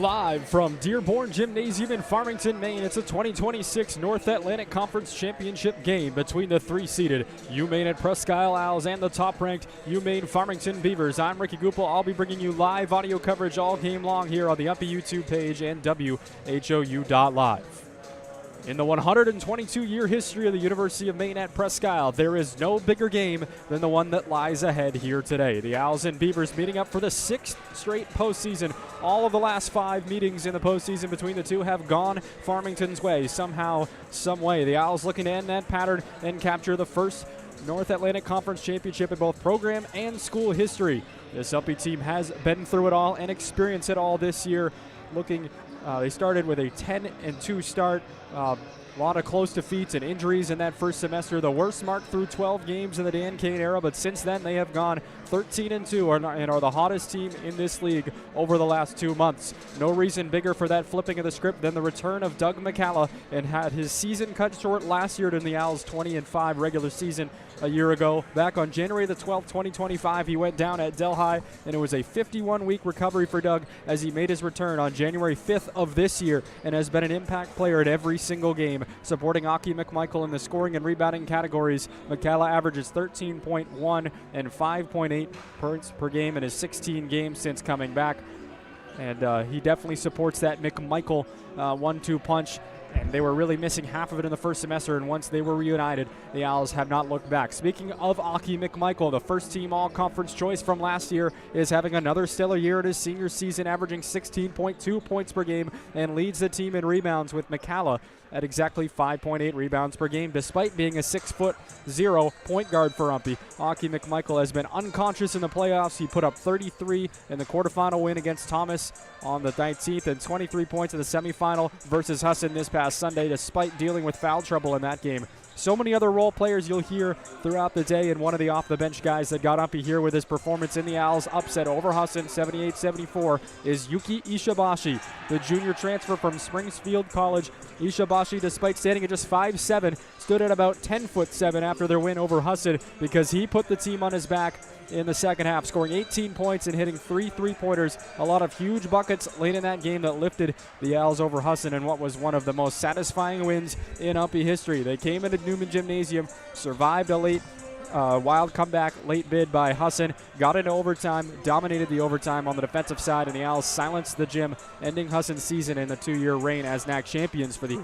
live from Dearborn Gymnasium in Farmington, Maine. It's a 2026 North Atlantic Conference Championship game between the three-seeded UMaine and Presque Isle Owls and the top-ranked UMaine-Farmington Beavers. I'm Ricky Goupille. I'll be bringing you live audio coverage all game long here on the UMPI YouTube page and WHOU.live. In the 122-year history of the University of Maine at Presque Isle, there is no bigger game than the one that lies ahead here today. The Owls and Beavers meeting up for the sixth straight postseason. All of the last 5 meetings in the postseason between the two have gone Farmington's way, somehow, some way. The Owls looking to end that pattern and capture the first North Atlantic Conference Championship in both program and school history. This UMPI team has been through it all and experienced it all this year. They started with a 10-2 start. A lot of close defeats and injuries in that first semester. The worst mark through 12 games in the Dan Kane era, but since then they have gone 13-2 and are the hottest team in this league over the last 2 months. No reason bigger for that flipping of the script than the return of Doug McCalla, and had his season cut short last year during the Owls' 20-5 regular season a year ago. Back on January the 12th, 2025, he went down at Delhi, and it was a 51-week recovery for Doug as he made his return on January 5th of this year and has been an impact player in every single game, supporting Aki McMichael in the scoring and rebounding categories. McCalla averages 13.1 and 5.8 points per game in his 16 games since coming back, and he definitely supports that McMichael 1-2 punch. And they were really missing half of it in the first semester, and once they were reunited, the Owls have not looked back. Speaking of Aki McMichael, the first-team all-conference choice from last year is having another stellar year in his senior season, averaging 16.2 points per game, and leads the team in rebounds with McCalla at exactly 5.8 rebounds per game, despite being a 6'0" point guard for UMPI. Aki McMichael has been unconscious in the playoffs. He put up 33 in the quarterfinal win against Thomas on the 19th and 23 points in the semifinal versus Husson this past Sunday, despite dealing with foul trouble in that game. So many other role players you'll hear throughout the day, and one of the off-the-bench guys that got UMPI here with his performance in the Owls upset over Husson 78-74 is Yuki Ishibashi, the junior transfer from Springfield College. Ishibashi, despite standing at just 5'7", stood at about 10'7" after their win over Husson because he put the team on his back in the second half, scoring 18 points and hitting 3 three-pointers. A lot of huge buckets late in that game that lifted the Owls over Husson in what was one of the most satisfying wins in UMPI history. They came into Newman Gymnasium, survived a late wild comeback, late bid by Husson, got into overtime, dominated the overtime on the defensive side, and the Owls silenced the gym, ending Husson's season in the 2-year reign as NAC champions for the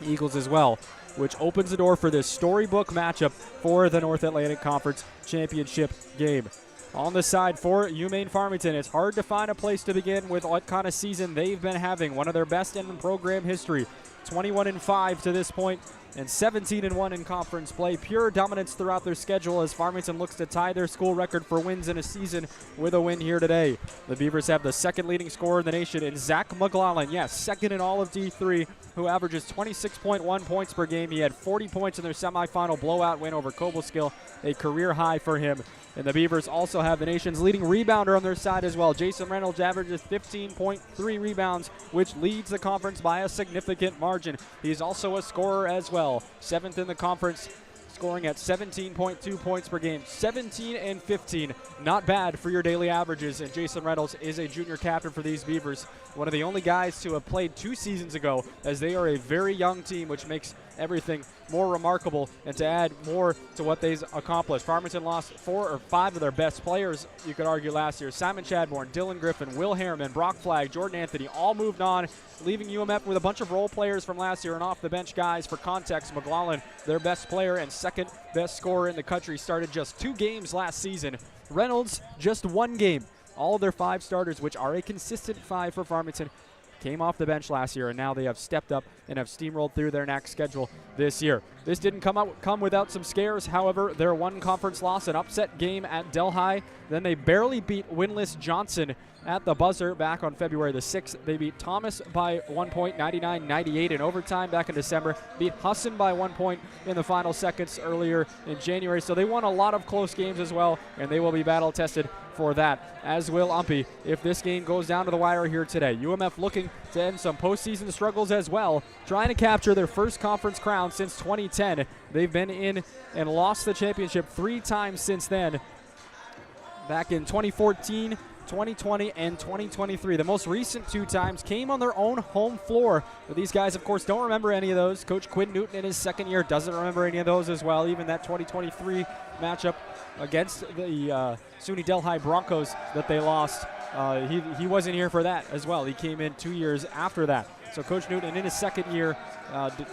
Eagles as well, which opens the door for this storybook matchup for the North Atlantic Conference Championship game. On the side for UMaine-Farmington, it's hard to find a place to begin with what kind of season they've been having, one of their best in program history. 21-5 to this point, and 17-1 in conference play. Pure dominance throughout their schedule as Farmington looks to tie their school record for wins in a season with a win here today. The Beavers have the second leading scorer in the nation in Zach McLaughlin. Yes, second in all of D3, who averages 26.1 points per game. He had 40 points in their semifinal blowout win over Cobleskill, a career high for him. And the Beavers also have the nation's leading rebounder on their side as well. Jason Reynolds averages 15.3 rebounds, which leads the conference by a significant margin. He's also a scorer as well. 7th in the conference, scoring at 17.2 points per game. 17 and 15, not bad for your daily averages. And Jason Reynolds is a junior captain for these Beavers, one of the only guys to have played 2 seasons ago, as they are a very young team, which makes everything more remarkable and to add more to what they've accomplished. Farmington lost 4 or 5 of their best players, you could argue, last year. Simon Chadbourne, Dylan Griffin, Will Harriman, Brock Flagg, Jordan Anthony all moved on, leaving UMF with a bunch of role players from last year and off-the-bench guys. For context, McLaughlin, their best player and second best scorer in the country, started just 2 games last season. Reynolds, just 1 game. All of their 5 starters, which are a consistent 5 for Farmington, came off the bench last year, and now they have stepped up and have steamrolled through their NAC schedule this year. This didn't come without some scares. However, their one conference loss, an upset game at Delhi. Then they barely beat winless Johnson at the buzzer back on February the 6th. They beat Thomas by 1 point, 99-98 in overtime back in December. Beat Husson by 1 point in the final seconds earlier in January. So they won a lot of close games as well, and they will be battle-tested for that, as will UMPI if this game goes down to the wire here today. UMF looking to end some postseason struggles as well, trying to capture their first conference crown since 2010. They've been in and lost the championship 3 times since then. Back in 2014, 2020 and 2023. The most recent 2 times came on their own home floor. But these guys, of course, don't remember any of those. Coach Quinn Newton in his second year doesn't remember any of those as well. Even that 2023 matchup against the SUNY Delhi Broncos that they lost, he wasn't here for that as well. He came in 2 years after that. So Coach Newton in his second year,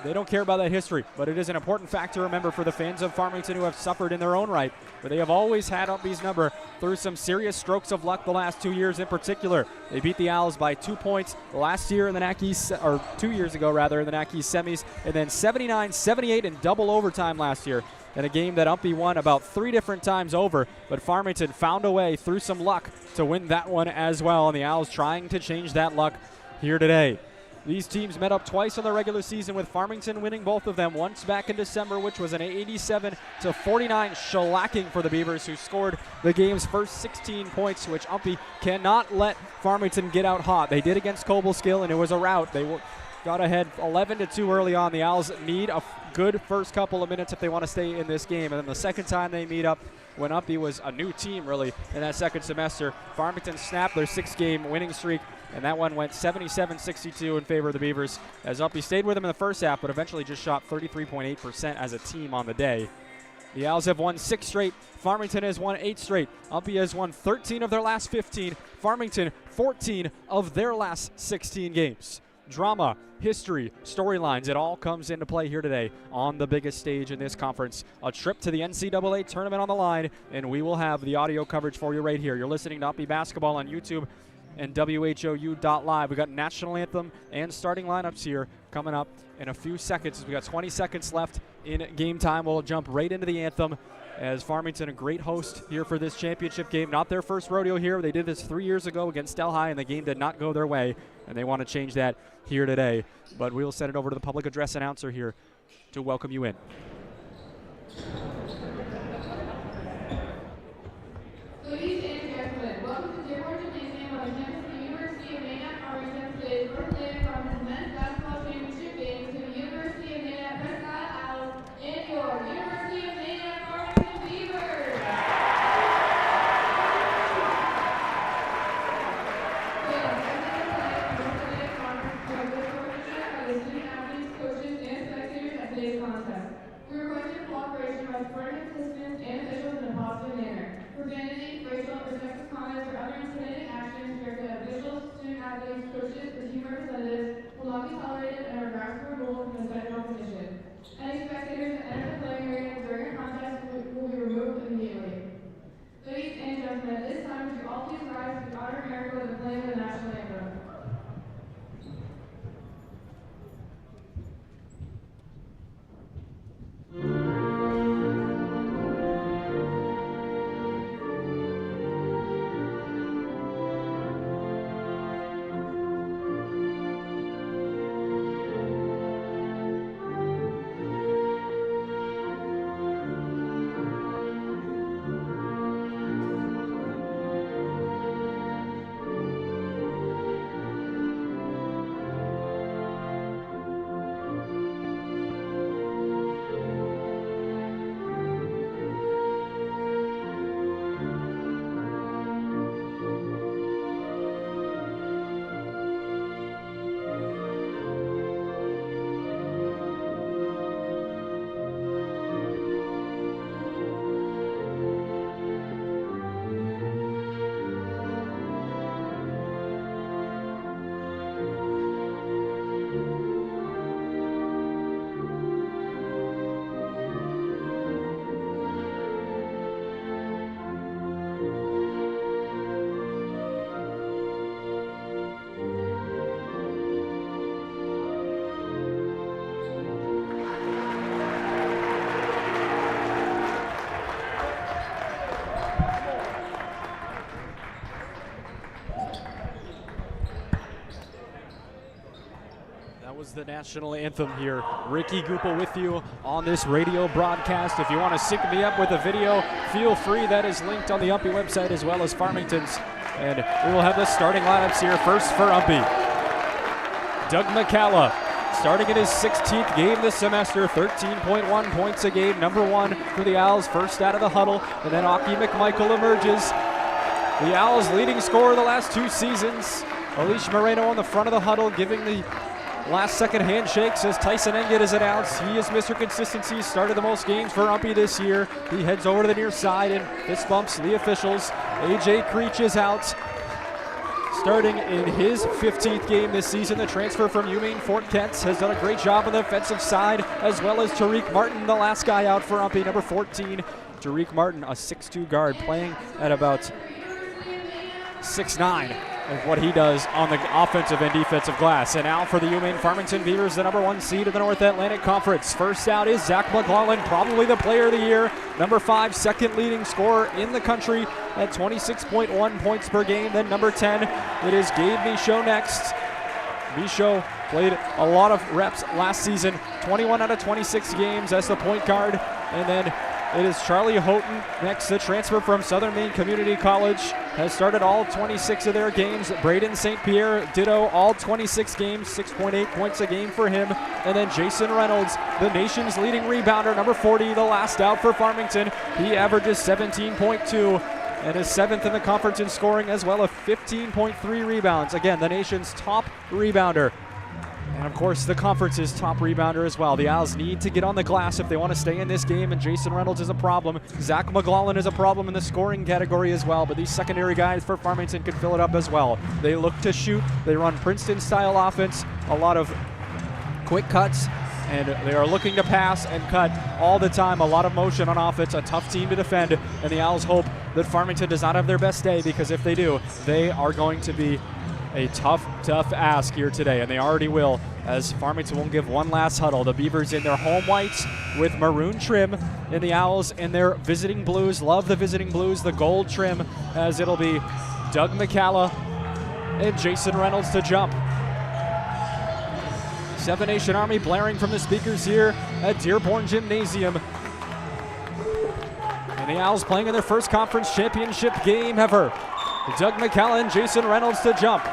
they don't care about that history, but it is an important fact to remember for the fans of Farmington who have suffered in their own right. But they have always had UMPI's number through some serious strokes of luck the last 2 years in particular. They beat the Owls by 2 points last year in the NAC East, or 2 years ago rather, in the NAC East semis, and then 79-78 in double overtime last year. In a game that UMPI won about 3 different times over, but Farmington found a way through some luck to win that one as well, and the Owls trying to change that luck here today. These teams met up twice in the regular season, with Farmington winning both of them, once back in December, which was an 87-49 shellacking for the Beavers, who scored the game's first 16 points, which UMPI cannot let Farmington get out hot. They did against Goupille, and it was a rout. They got ahead 11-2 early on. The Owls need a good first couple of minutes if they want to stay in this game. And then the second time they meet up, when UMPI was a new team really in that second semester, Farmington snapped their 6-game winning streak, and that one went 77-62 in favor of the Beavers, as UMPI stayed with them in the first half, but eventually just shot 33.8% as a team on the day. The Owls have won 6 straight. Farmington has won 8 straight. UMPI has won 13 of their last 15. Farmington, 14 of their last 16 games. Drama, history, storylines, it all comes into play here today on the biggest stage in this conference. A trip to the NCAA tournament on the line, and we will have the audio coverage for you right here. You're listening to UMPI Basketball on YouTube and WHOU.live. We got national anthem and starting lineups here coming up in a few seconds. We got 20 seconds left in game time. We'll jump right into the anthem, as Farmington, a great host here for this championship game. Not their first rodeo here. They did this 3 years ago against Delhi, and the game did not go their way, and they want to change that here today. But we'll send it over to the public address announcer here to welcome you in. Ladies and gentlemen, welcome to Dearborn Gymnasium on the campus of the University of Maine-Farmington. Today's first day from the men's basketball championship game between the University of Maine-Prescott Owls and your University of Maine-Farmington Beavers. Today's contest. We request your cooperation by supporting participants and officials in a positive manner. Profanity, racial, or sexist comments, or other intimidating actions directed at officials, student athletes, coaches, or team representatives will not be tolerated and are grounds for removal from the Federal Commission. Any spectators that enter the playing area during a contest will be removed immediately. Ladies and gentlemen, at this time, would you all please rise to honor America with the playing of the national anthem. Was the national anthem here. Ricky Goupille with you on this radio broadcast. If you want to sync me up with a video, feel free. That is linked on the UMPI website as well as Farmington's. And we will have the starting lineups here. First for UMPI, Doug McCalla, starting in his 16th game this semester, 13.1 points a game, #1 for the Owls, first out of the huddle. And then Aki McMichael emerges. The Owls' leading scorer the last 2 seasons. Alicia Moreno on the front of the huddle, giving the last-second handshakes as Tyson Engett is announced. He is Mr. Consistency. He started the most games for UMPI this year. He heads over to the near side and fist bumps the officials. A.J. Creech is out, starting in his 15th game this season. The transfer from UMaine-Fort Kent has done a great job on the offensive side, as well as Tariq Martin, the last guy out for UMPI, number 14. Tariq Martin, a 6'2 guard, playing at about 6'9", of what he does on the offensive and defensive glass. And now for the UMaine-Farmington Beavers, the number 1 seed in the North Atlantic Conference. First out is Zach McLaughlin, probably the player of the year. Number 5, second leading scorer in the country at 26.1 points per game. Then number 10, it is Gabe Michaud next. Michaud played a lot of reps last season, 21 out of 26 games as the point guard. And then it is Charlie Houghton next, the transfer from Southern Maine Community College. Has started all 26 of their games. Braden St. Pierre, ditto, all 26 games, 6.8 points a game for him. And then Jason Reynolds, the nation's leading rebounder, number 40, the last out for Farmington. He averages 17.2 and is 7th in the conference in scoring, as well as 15.3 rebounds. Again, the nation's top rebounder. And of course, the conference's top rebounder as well. The Owls need to get on the glass if they want to stay in this game, and Jason Reynolds is a problem. Zach McLaughlin is a problem in the scoring category as well, but these secondary guys for Farmington can fill it up as well. They look to shoot. They run Princeton-style offense, a lot of quick cuts, and they are looking to pass and cut all the time. A lot of motion on offense, a tough team to defend, and the Owls hope that Farmington does not have their best day, because if they do, they are going to be a tough ask here today, and they already will, as Farmington will give one last huddle. The Beavers in their home whites with maroon trim, and the Owls in their visiting blues. Love the visiting blues, the gold trim, as it'll be Doug McCalla and Jason Reynolds to jump. Seven Nation Army blaring from the speakers here at Dearborn Gymnasium. And the Owls playing in their first conference championship game ever. Doug McCalla and Jason Reynolds to jump.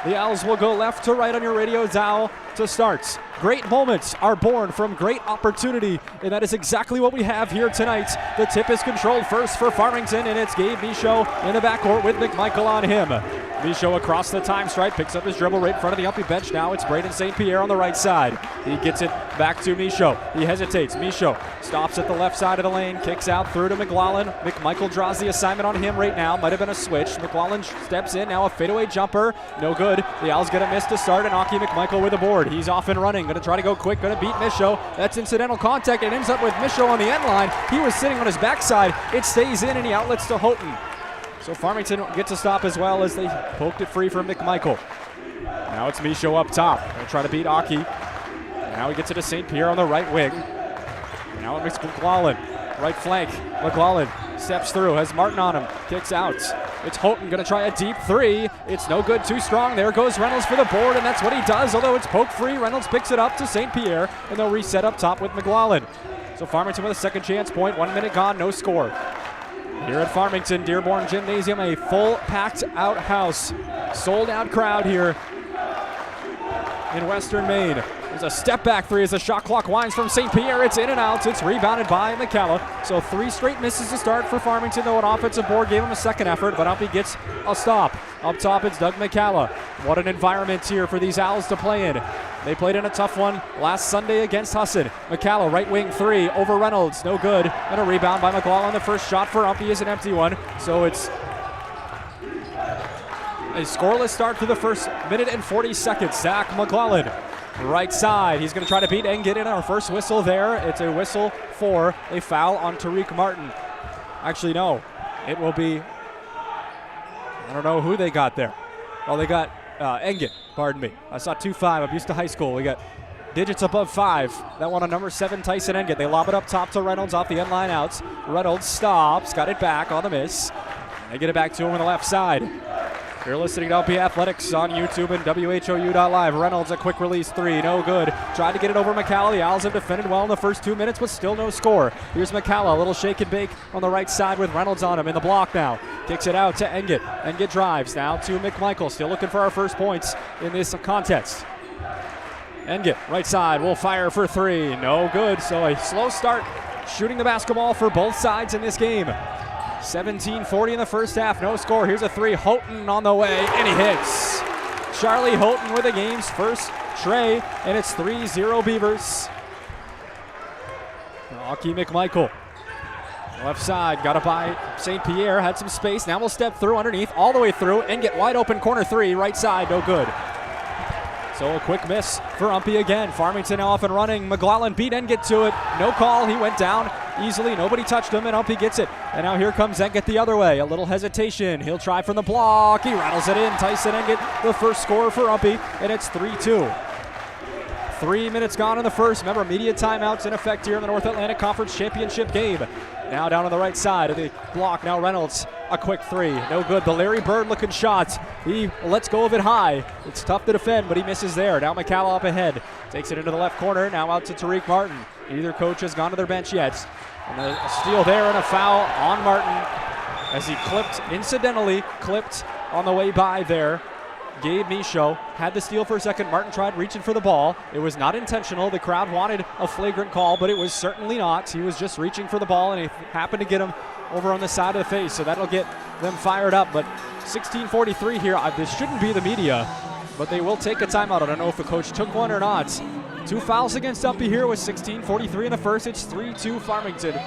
The Owls will go left to right on your radio dial to start. Great moments are born from great opportunity, and that is exactly what we have here tonight. The tip is controlled first for Farmington, and it's Gabe Michaud in the backcourt with McMichael on him. Michaud across the time stripe, picks up his dribble right in front of the UMPI bench. Now it's Braden St. Pierre on the right side. He gets it back to Michaud. He hesitates. Michaud stops at the left side of the lane, kicks out through to McLaughlin. McMichael draws the assignment on him right now. Might have been a switch. McLaughlin steps in. Now a fadeaway jumper. No good. The Owls going to miss to start, and Aki McMichael with the board. He's off and running. Going to try to go quick. Going to beat Michaud. That's incidental contact. It ends up with Michaud on the end line. He was sitting on his backside. It stays in, and he outlets to Houghton. So Farmington gets a stop as well as they poked it free from McMichael. Now it's Michaud up top. Going to try to beat Aki. Now he gets it to St. Pierre on the right wing. Now it makes McLaughlin. Right flank. McLaughlin steps through, has Martin on him. Kicks out. It's Houghton going to try a deep three. It's no good, too strong. There goes Reynolds for the board, and that's what he does. Although it's poke free, Reynolds picks it up to St. Pierre, and they'll reset up top with McLaughlin. So Farmington with a second chance point. 1 minute gone, no score. Here at Farmington, Dearborn Gymnasium, a full packed out house. Sold out crowd here in Western Maine. There's a step back three as the shot clock winds from St. Pierre. It's in and out. It's rebounded by McCalla. So 3 straight misses to start for Farmington, though an offensive board gave him a second effort, but UMPI gets a stop. Up top, it's Doug McCalla. What an environment here for these Owls to play in. They played in a tough one last Sunday against Husson. McCalla, right wing three over Reynolds. No good. And a rebound by McLaughlin. The first shot for UMPI is an empty one. So it's a scoreless start to the first minute and 40 seconds. Zach McLaughlin, right side. He's going to try to beat Engett in our first whistle there. It's a whistle for a foul on Tariq Martin. Actually, no. It will be, I don't know who they got there. Well, they got Engett, pardon me. I saw 2-5. I'm used to high school. We got digits above 5. That one on number 7, Tyson Engett. They lob it up top to Reynolds off the end line outs. Reynolds stops, got it back on the miss. They get it back to him on the left side. You're listening to UMPI Athletics on YouTube and WHOU.live. Reynolds, a quick release three, no good. Tried to get it over McCalla. The Owls have defended well in the first 2 minutes, but still no score. Here's McCalla, a little shake and bake on the right side with Reynolds on him in the block now. Kicks it out to Engett. Engett drives now to McMichael. Still looking for our first points in this contest. Engett, right side, will fire for 3. No good, so a slow start shooting the basketball for both sides in this game. 17:40 in the first half, no score. Here's a three, Houghton on the way, and he hits. Charlie Houghton with the game's first tray, and it's 3-0 Beavers. Aki McMichael, left side, got it by St. Pierre, had some space, now we'll step through underneath, all the way through, and get wide open corner three, right side, no good. So a quick miss for UMPI again. Farmington now off and running. McLaughlin beat and get to it. No call. He went down easily. Nobody touched him, and UMPI gets it. And now here comes Engett the other way. A little hesitation. He'll try from the block. He rattles it in. Tyson Engett, the first score for UMPI, and it's 3-2. 3 minutes gone in the first. Remember, media timeouts in effect here in the North Atlantic Conference Championship game. Now down on the right side of the block. Now Reynolds, a quick three. No good. The Larry Bird looking shot. He lets go of it high. It's tough to defend, but he misses there. Now McCalla up ahead. Takes it into the left corner. Now out to Tariq Martin. Neither coach has gone to their bench yet. And a steal there and a foul on Martin as he incidentally clipped on the way by there. Gabe Michaud had the steal for a second. Martin tried reaching for the ball. It was not intentional. The crowd wanted a flagrant call, but it was certainly not. He was just reaching for the ball, and he happened to get him over on the side of the face, so that'll get them fired up. But 16:43 here. This shouldn't be the media, but they will take a timeout. I don't know if the coach took one or not. 2 fouls against UMPI here with 16:43 in the first. It's 3-2 Farmington.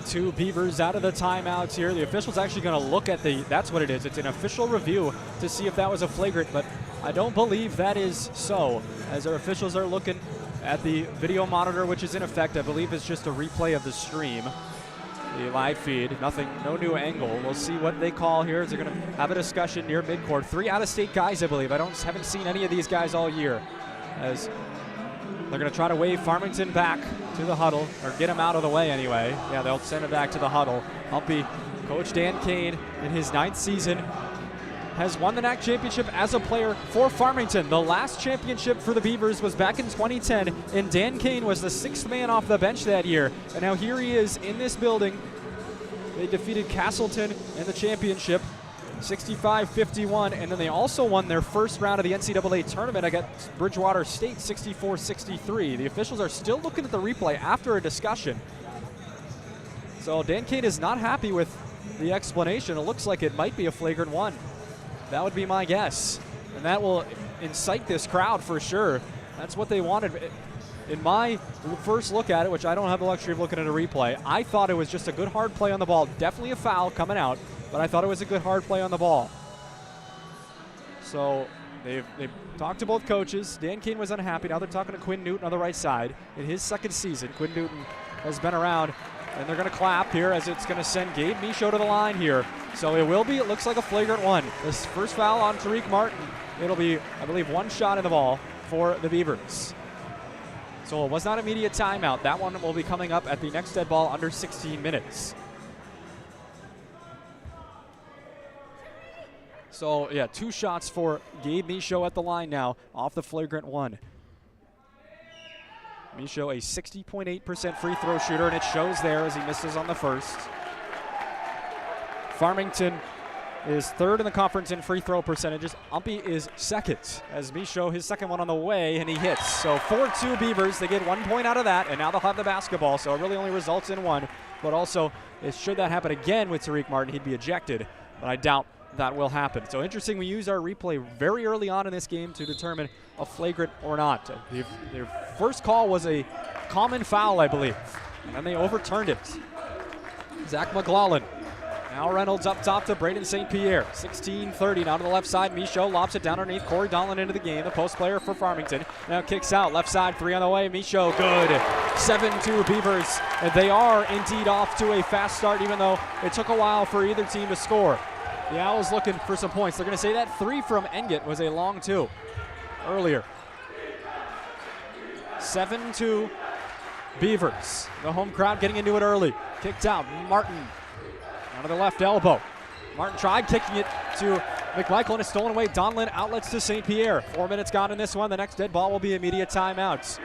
Two Beavers out of the timeouts here. The official's actually going to look at that's what it is. It's an official review to see if that was a flagrant, but I don't believe that is so, as our officials are looking at the video monitor, which is in effect. I believe it's just a replay of the stream, the live feed. No new angle. We'll see what they call here. They're going to have a discussion near midcourt. 3 out-of-state guys, I believe. haven't seen any of these guys all year, as they're going to try to wave Farmington back to the huddle, or get him out of the way anyway. Yeah, they'll send him back to the huddle. UMPI coach Dan Kane, in his 9th season, has won the NAC championship as a player for Farmington. The last championship for the Beavers was back in 2010, and Dan Kane was the 6th man off the bench that year. And now here he is in this building. They defeated Castleton in the championship, 65-51, and then they also won their first round of the NCAA tournament against Bridgewater State, 64-63. The officials are still looking at the replay after a discussion. So Dan Kane is not happy with the explanation. It looks like it might be a flagrant one. That would be my guess. And that will incite this crowd for sure. That's what they wanted. In my first look at it, which I don't have the luxury of looking at a replay, I thought it was just a good hard play on the ball. Definitely a foul coming out, but I thought it was a good hard play on the ball. So they've talked to both coaches. Dan Kane was unhappy. Now they're talking to Quinn Newton on the right side. In his 2nd season, Quinn Newton has been around, and they're going to clap here as it's going to send Gabe Michaud to the line here. So it looks like a flagrant one. This first foul on Tariq Martin. It'll be, I believe, 1 shot in the ball for the Beavers. So it was not immediate timeout. That one will be coming up at the next dead ball under 16 minutes. So, yeah, 2 shots for Gabe Michaud at the line now off the flagrant one. Michaud, a 60.8% free throw shooter, and it shows there as he misses on the first. Farmington is 3rd in the conference in free throw percentages. UMPI is 2nd, as Michaud, his 2nd one on the way, and he hits. So 4-2 Beavers. They get 1 point out of that, and now they'll have the basketball, so it really only results in 1. But also, should that happen again with Tariq Martin, he'd be ejected. But I doubt that will happen. So interesting, we use our replay very early on in this game to determine a flagrant or not. Their first call was a common foul, I believe, and then they overturned it. Zach McLaughlin. Now Reynolds up top to Braden St. Pierre. 16-30 now to the left side. Michaud lobs it down underneath. Corey Donlan into the game, the post player for Farmington. Now kicks out, left side, 3 on the way. Michaud, good. 7-2 Beavers. And they are indeed off to a fast start, even though it took a while for either team to score. The Owls looking for some points. They're going to say that 3 from Engett was a long 2 earlier. 7-2 Beavers. The home crowd getting into it early. Kicked out. Martin out of the left elbow. Martin tried kicking it to McMichael and it's stolen away. Donlin outlets to St. Pierre. 4 minutes gone in this one. The next dead ball will be immediate timeouts.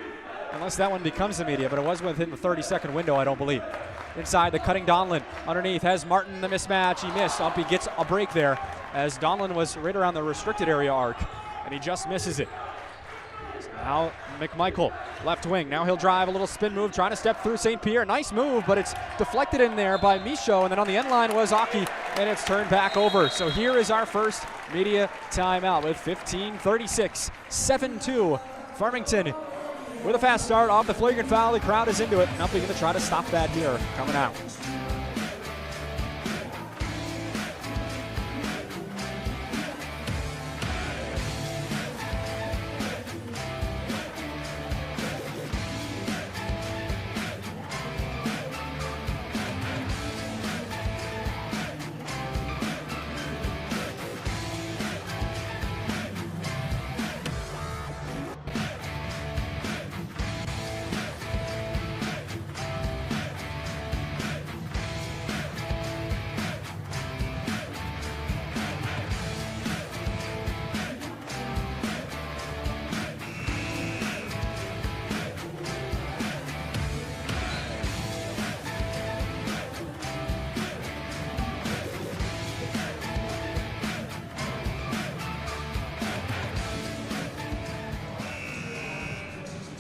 Unless that one becomes immediate, but it was within the 30-second window, I don't believe. Inside, the cutting Donlin. Underneath has Martin the mismatch. He missed. Umpy gets a break there as Donlin was right around the restricted area arc, and he just misses it. So now McMichael, left wing. Now he'll drive a little spin move, trying to step through St. Pierre. Nice move, but it's deflected in there by Michaud, and then on the end line was Aki, and it's turned back over. So here is our first media timeout with 15:36, 7-2 Farmington. With a fast start off the flagrant foul, the crowd is into it. Nothing going to try to stop that here coming out.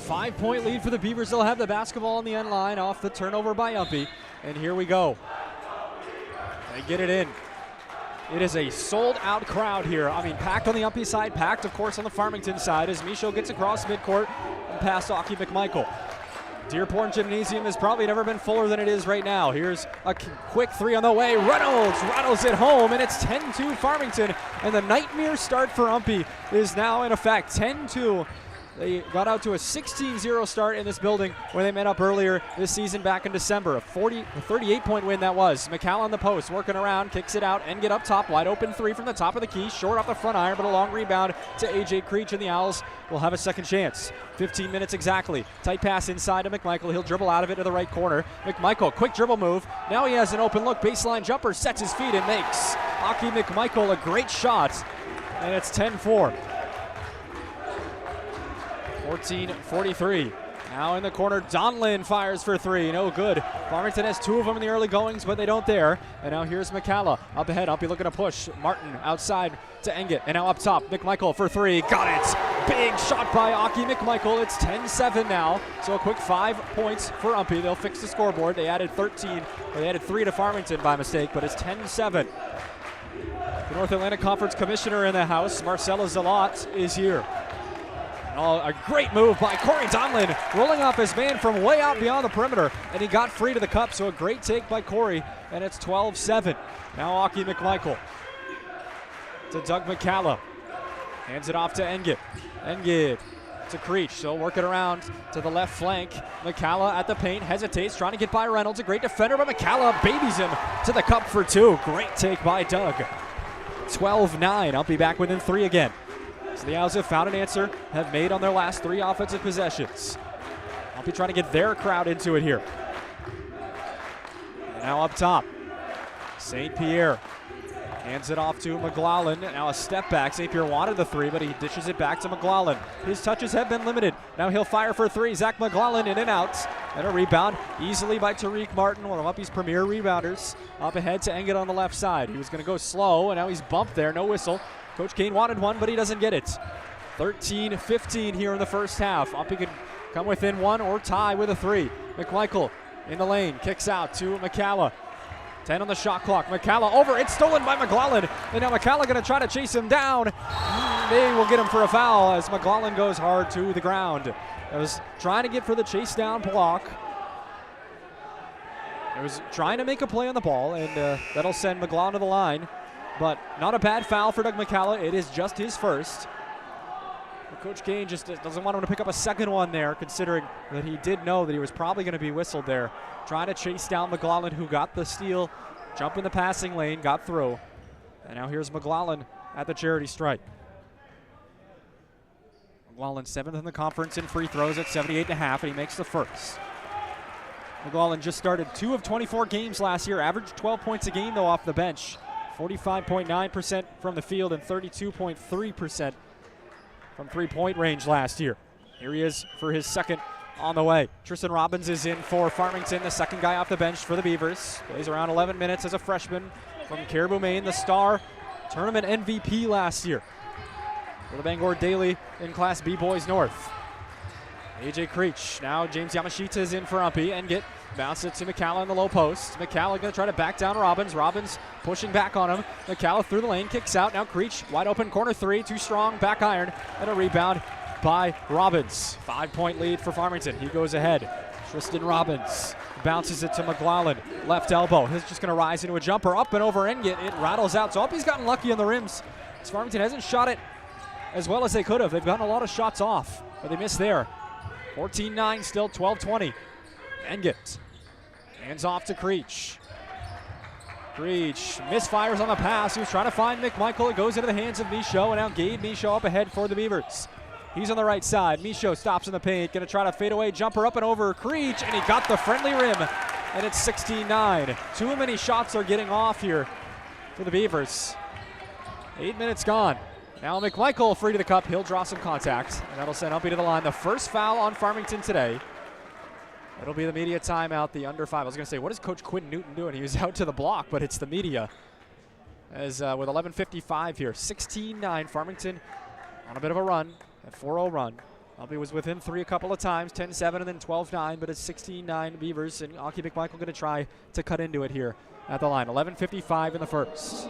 5-point lead for the Beavers. They'll have the basketball on the end line off the turnover by Umpy. And here we go. They get it in. It is a sold-out crowd here. I mean, packed on the Umpy side, packed, of course, on the Farmington side as Michaud gets across midcourt and past Aki McMichael. Dearborn Gymnasium has probably never been fuller than it is right now. Here's a quick three on the way. Reynolds rattles it home, and it's 10-2 Farmington. And the nightmare start for Umpy is now in effect. 10-2. They got out to a 16-0 start in this building when they met up earlier this season back in December. A 38-point win that was. McCall on the post, working around, kicks it out, and get up top. Wide open three from the top of the key. Short off the front iron, but a long rebound to A.J. Creech, and the Owls will have a second chance. 15 minutes exactly. Tight pass inside to McMichael. He'll dribble out of it to the right corner. McMichael, quick dribble move. Now he has an open look. Baseline jumper, sets his feet and makes. Aki McMichael a great shot, and it's 10-4. 14-43. Now in the corner, Donlin fires for three. No good. Farmington has two of them in the early goings, but they don't there. And now here's McCalla. Up ahead, Uppy looking to push. Martin outside to Engett. And now up top, McMichael for three. Got it! Big shot by Aki McMichael. It's 10-7 now. So a quick 5 points for Umpy. They'll fix the scoreboard. They added 3 to Farmington by mistake, but it's 10-7. The North Atlantic Conference Commissioner in the house, Marcella Zalot, is here. Oh, a great move by Corey Donlin, rolling off his man from way out beyond the perimeter, and he got free to the cup, so a great take by Corey, and it's 12-7. Now Aki McMichael to Doug McCalla. Hands it off to Engett. Engett to Creech, so work it around to the left flank. McCalla at the paint, hesitates, trying to get by Reynolds. A great defender, but McCalla babies him to the cup for two. Great take by Doug. 12-9, I'll be back within 3 again. So the Owls have found an answer, have made on their last 3 offensive possessions. I'll be trying to get their crowd into it here. And now up top, St. Pierre hands it off to McLaughlin. Now a step back. St. Pierre wanted the 3, but he dishes it back to McLaughlin. His touches have been limited. Now he'll fire for 3. Zach McLaughlin in and out. And a rebound easily by Tariq Martin, one of Uppy's premier rebounders. Up ahead to Engett on the left side. He was going to go slow, and now he's bumped there. No whistle. Coach Kane wanted one, but he doesn't get it. 13-15 here in the first half. Uppy could come within 1 or tie with a 3. McMichael in the lane, kicks out to McCalla. 10 on the shot clock. McCalla over, it's stolen by McLaughlin. And now McCalla gonna try to chase him down. They will get him for a foul as McLaughlin goes hard to the ground. I was trying to get for the chase down block. I was trying to make a play on the ball, and that'll send McLaughlin to the line. But not a bad foul for Doug McCalla. It is just his first. But Coach Kane just doesn't want him to pick up a second one there, considering that he did know that he was probably going to be whistled there. Trying to chase down McLaughlin, who got the steal, jump in the passing lane, got through. And now here's McLaughlin at the charity stripe. McLaughlin 7th in the conference in free throws at 78.5, and he makes the first. McLaughlin just started 2 of 24 games last year, averaged 12 points a game though off the bench. 45.9% from the field and 32.3% from three-point range last year. Here he is for his second on the way. Tristan Robbins is in for Farmington, the second guy off the bench for the Beavers. Plays around 11 minutes as a freshman from Caribou, Maine, the star tournament MVP last year for the Bangor Daily in Class B Boys North. AJ Creech, now James Yamashita is in for UMPI, and bounce it to McCalla in the low post. McCalla going to try to back down Robbins. Robbins pushing back on him. McCalla through the lane, kicks out. Now Creech, wide open corner three, too strong, back iron, and a rebound by Robbins. 5-point lead for Farmington. He goes ahead. Tristan Robbins bounces it to McLaughlin. Left elbow. He's just going to rise into a jumper. Up and over and it rattles out. So UMPI's gotten lucky on the rims. As Farmington hasn't shot it as well as they could have. They've gotten a lot of shots off, but they missed there. 14-9 still, 12-20. Engit. Hands off to Creech. Creech misfires on the pass. He was trying to find McMichael. It goes into the hands of Michaud, and now Gabe Michaud up ahead for the Beavers. He's on the right side. Michaud stops in the paint. Going to try to fade away jumper up and over Creech, and he got the friendly rim, and it's 16-9. Too many shots are getting off here for the Beavers. 8 minutes gone. Now McMichael free to the cup. He'll draw some contact, and that'll send UMPI to the line. The first foul on Farmington today. It'll be the media timeout, the under 5. I was going to say, what is Coach Quinn Newton doing? He was out to the block, but it's the media. As with 11:55 here, 16-9, Farmington on a bit of a run, a 4-0 run. UMPI was within 3 a couple of times, 10-7 and then 12-9, but it's 16-9 Beavers, and Aki McMichael going to try to cut into it here at the line. 11:55 in the first.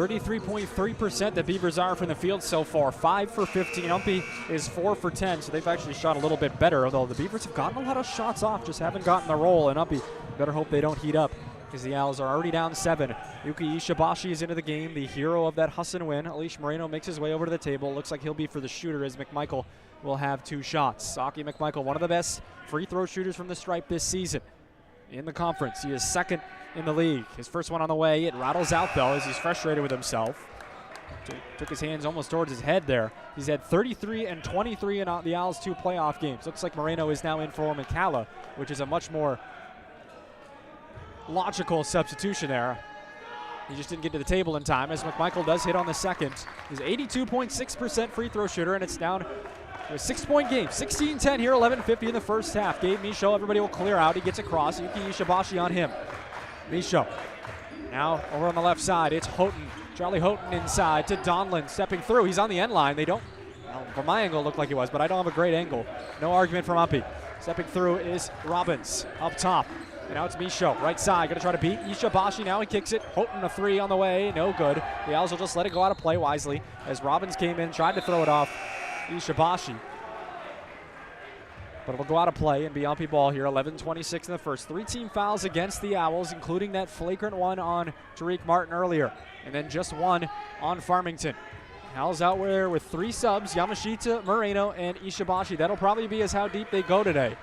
.3% the Beavers are from the field so far. 5 for 15. UMPI is 4 for 10, so they've actually shot a little bit better, although the Beavers have gotten a lot of shots off, just haven't gotten the roll, and UMPI better hope they don't heat up because the Owls are already down 7. Yuki Ishibashi is into the game, the hero of that Hassan win. Alish Moreno makes his way over to the table. Looks like he'll be for the shooter as McMichael will have 2 shots. Aki McMichael, one of the best free throw shooters from the stripe this season in the conference. He is second in the league. His first one on the way. It rattles out though as he's frustrated with himself. Took his hands almost towards his head there. He's had 33 and 23 in the Owls' 2 playoff games. Looks like Moreno is now in for McCalla, which is a much more logical substitution there. He just didn't get to the table in time as McMichael does hit on the second. He's 82.6% free throw shooter, and it's down to a 6-point game. 16-10 here, 11:50 in the first half. Gabe Michaud, everybody will clear out. He gets across. Yuki Ishibashi on him. Michaud. Now over on the left side, it's Houghton. Charlie Houghton inside to Donlin, stepping through. He's on the end line. They don't, well, from my angle, it looked like he was, but I don't have a great angle. No argument from UMPI. Stepping through is Robbins up top. And now it's Michaud, right side, going to try to beat Ishibashi. Now he kicks it. Houghton a 3 on the way, no good. The Owls will just let it go out of play wisely as Robbins came in, tried to throw it off Ishibashi. But it'll go out of play and be UMPI ball here. 11:26 in the first. 3 team fouls against the Owls, including that flagrant one on Tariq Martin earlier. And then just one on Farmington. Owls out there with 3 subs, Yamashita, Moreno, and Ishibashi. That'll probably be as how deep they go today.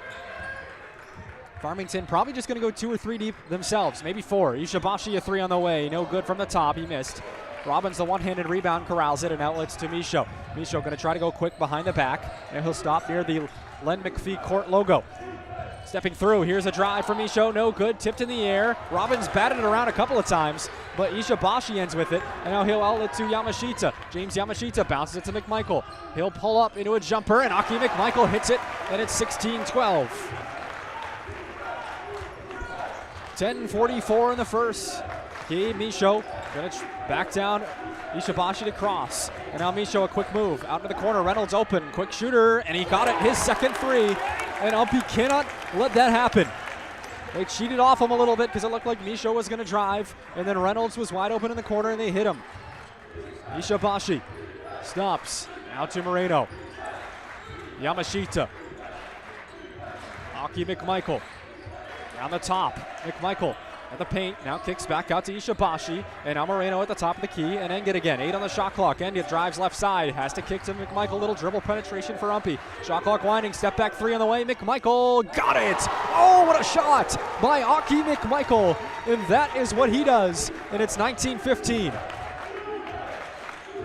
Farmington probably just going to go 2 or 3 deep themselves, maybe 4. Ishibashi a 3 on the way, no good from the top, he missed. Robbins, the one-handed rebound, corrals it, and outlets to Michaud. Michaud going to try to go quick behind the back, and he'll stop near the Len McPhee court logo. Stepping through, here's a drive from Michaud, no good, tipped in the air. Robbins batted it around a couple of times, but Ishibashi ends with it, and now he'll outlet to Yamashita. James Yamashita bounces it to McMichael. He'll pull up into a jumper, and Aki McMichael hits it, and it's 16-12. 10:44 in the first. Gabe Michaud gonna back down Ishibashi to cross. And now Misho a quick move. Out to the corner. Reynolds open. Quick shooter. And he got it. His second three. And UMPI cannot let that happen. They cheated off him a little bit because it looked like Misho was going to drive. And then Reynolds was wide open in the corner and they hit him. Ishibashi stops. Now to Moreno. Yamashita. Aki McMichael. Down the top. McMichael at the paint. Now kicks back out to Ishibashi. And now Moreno at the top of the key. And Engit again. 8 on the shot clock. Engit drives left side. Has to kick to McMichael. Little dribble penetration for UMPI. Shot clock winding. Step back 3 on the way. McMichael got it. Oh, what a shot by Aki McMichael. And that is what he does. And it's 19-15.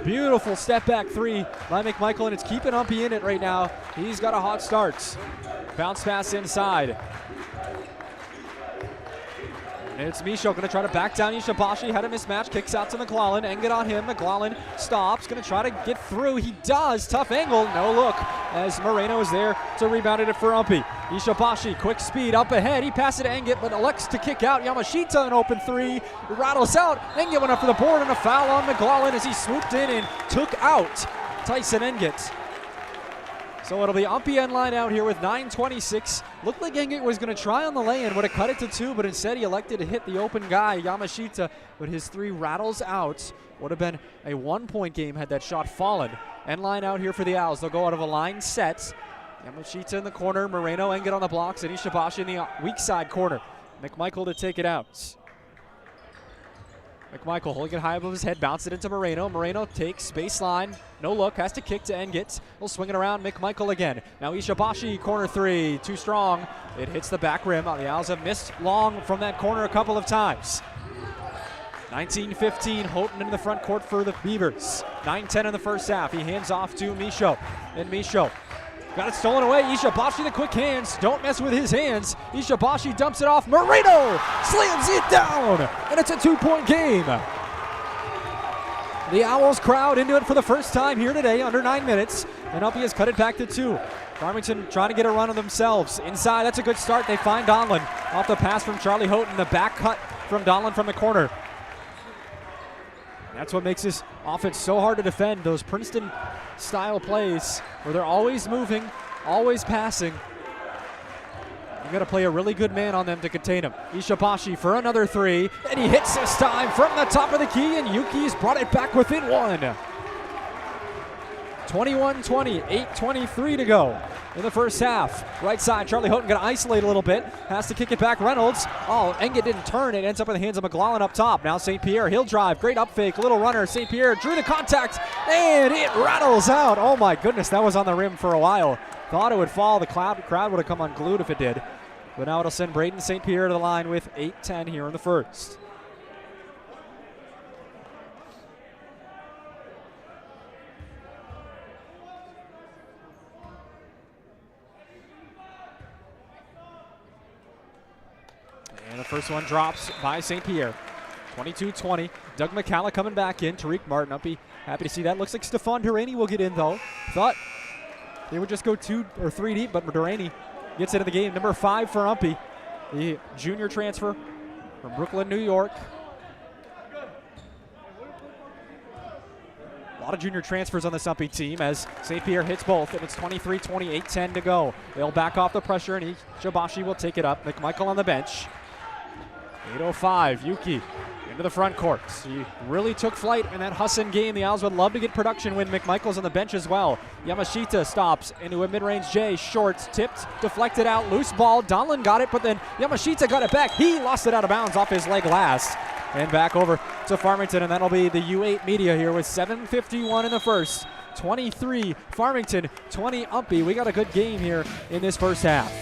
Beautiful step back 3 by McMichael. And it's keeping UMPI in it right now. He's got a hot start. Bounce pass inside. And it's Misho going to try to back down Ishibashi. Had a mismatch. Kicks out to McLaughlin. Engit on him. McLaughlin stops. Going to try to get through. He does. Tough angle. No look as Moreno is there to rebound it for UMPI. Ishibashi, quick speed up ahead. He passed it to Engit, but elects to kick out. Yamashita, an open 3. Rattles out. Engit went up for the board and a foul on McLaughlin as he swooped in and took out Tyson Engit. So it'll be UMPI end line out here with 9:26. Looked like Engit was going to try on the lay-in, would have cut it to 2, but instead he elected to hit the open guy, Yamashita, but his 3 rattles out. Would have been a 1-point game had that shot fallen. End line out here for the Owls. They'll go out of a line set. Yamashita in the corner, Moreno, Engit on the blocks, and Ishibashi in the weak side corner. McMichael to take it out. McMichael holding it high above his head, bounce it into Moreno. Moreno takes baseline, no look, has to kick to Engit. He'll swing it around, McMichael again. Now Ishibashi, corner 3, too strong. It hits the back rim. The Owls have missed long from that corner a couple of times. 19-15, Houghton in the front court for the Beavers. 9-10 in the first half. He hands off to Misho, and Misho got it stolen away. Ishibashi the quick hands. Don't mess with his hands. Ishibashi dumps it off. Moreno slams it down. And it's a 2-point game. The Owls crowd into it for the first time here today, under 9 minutes. And UMPI has cut it back to 2. Farmington trying to get a run on themselves. Inside, that's a good start. They find Donlin. Off the pass from Charlie Houghton. The back cut from Donlin from the corner. That's what makes this offense so hard to defend. Those Princeton-style plays where they're always moving, always passing. You got to play a really good man on them to contain them. Ishibashi for another 3, and he hits this time from the top of the key, and Yuki's brought it back within 1. 21-20, 8:23 to go in the first half. Right side, Charlie Houghton going to isolate a little bit. Has to kick it back, Reynolds. Oh, Engit didn't turn. It ends up in the hands of McLaughlin up top. Now St. Pierre, he'll drive. Great up fake, little runner. St. Pierre drew the contact, and it rattles out. Oh my goodness, that was on the rim for a while. Thought it would fall. The crowd would have come unglued if it did. But now it'll send Braden St. Pierre to the line with 8:10 here in the first. And the first one drops by St. Pierre. 22-20. Doug McCalla coming back in. Tariq Martin, UMPI happy to see that. Looks like Stephon Duraney will get in, though. Thought they would just go 2 or 3 deep, but Duraney gets into the game. Number 5 for UMPI, the junior transfer from Brooklyn, New York. A lot of junior transfers on this UMPI team as St. Pierre hits both, and it's 23-20, 8:10 to go. They'll back off the pressure, and Ishibashi will take it up. McMichael on the bench. 8:05, Yuki into the front court. He really took flight in that Hassan game. The Owls would love to get production when McMichael's on the bench as well. Yamashita stops into a mid-range J. Shorts, tipped, deflected out, loose ball. Donlin got it, but then Yamashita got it back. He lost it out of bounds off his leg last. And back over to Farmington, and that'll be the U8 media here with 7:51 in the first. 23 Farmington, 20 UMPI. We got a good game here in this first half.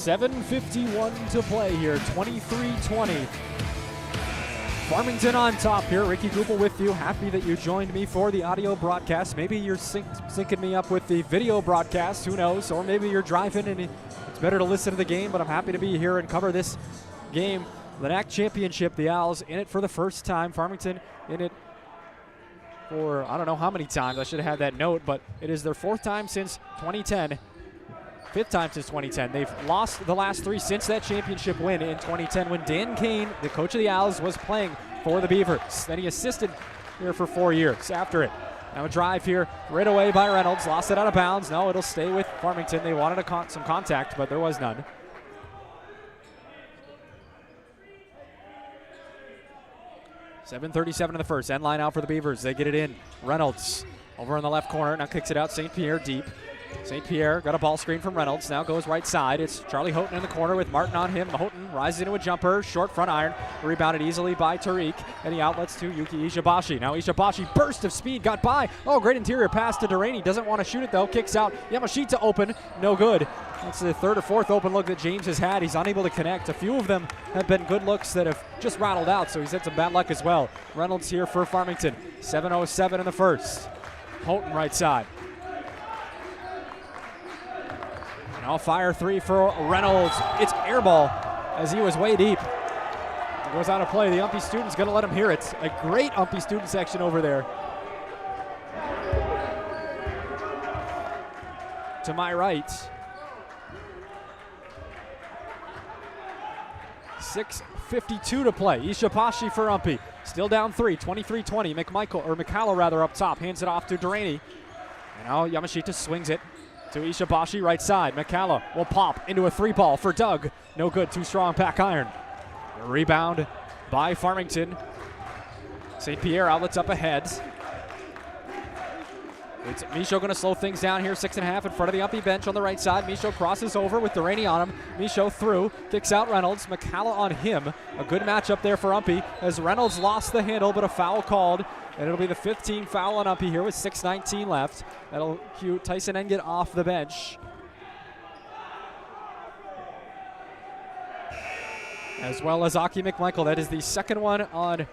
7:51 to play here, 23-20. Farmington on top here. Ricky Goupille with you. Happy that you joined me for the audio broadcast. Maybe you're syncing me up with the video broadcast, who knows? Or maybe you're driving and it's better to listen to the game, but I'm happy to be here and cover this game. The NAC Championship, the Owls in it for the first time. Farmington in it for I don't know how many times. I should have had that note, but it is their fourth time since 2010. Fifth time since 2010. They've lost the last three since that championship win in 2010 when Dan Kane, the coach of the Owls, was playing for the Beavers. Then he assisted here for 4 years after it. Now a drive here right away by Reynolds. Lost it out of bounds. No, it'll stay with Farmington. They wanted some contact, but there was none. .37 in the first. End line out for the Beavers. They get it in. Reynolds over in the left corner. Now kicks it out. St. Pierre deep. St. Pierre got a ball screen from Reynolds. Now goes right side. It's Charlie Houghton in the corner with Martin on him. Houghton rises into a jumper. Short front iron. Rebounded easily by Tariq. And the outlets to Yuki Ishibashi. Now Ishibashi, burst of speed, got by. Oh, great interior pass to Delaney. Doesn't want to shoot it though. Kicks out. Yamashita open. No good. That's the third or fourth open look that James has had. He's unable to connect. A few of them have been good looks that have just rattled out, so he's had some bad luck as well. Reynolds here for Farmington. 7:07 in the first. Houghton right side. Now fire three for Reynolds. It's air ball as he was way deep. It goes out of play. The UMPI student's going to let him hear it. A great UMPI student section over there. To my right. 6:52 to play. Ishibashi for UMPI. Still down 3, 23-20. McCalla rather up top. Hands it off to Delaney. And now Yamashita swings it to Ishibashi right side. McCalla will pop into a three ball for Doug. No good, too strong, pack iron. A rebound by Farmington. St. Pierre outlets up ahead. It's Michaud going to slow things down here, 6.5 in front of the UMPI bench on the right side. Michaud crosses over with Delaney on him. Michaud through, kicks out Reynolds. McCalla on him. A good matchup there for UMPI as Reynolds lost the handle, but a foul called. And it'll be the 15th foul on UMPI here with 6:19 left. That'll cue Tyson Engett off the bench. As well as Aki McMichael. That is the second one on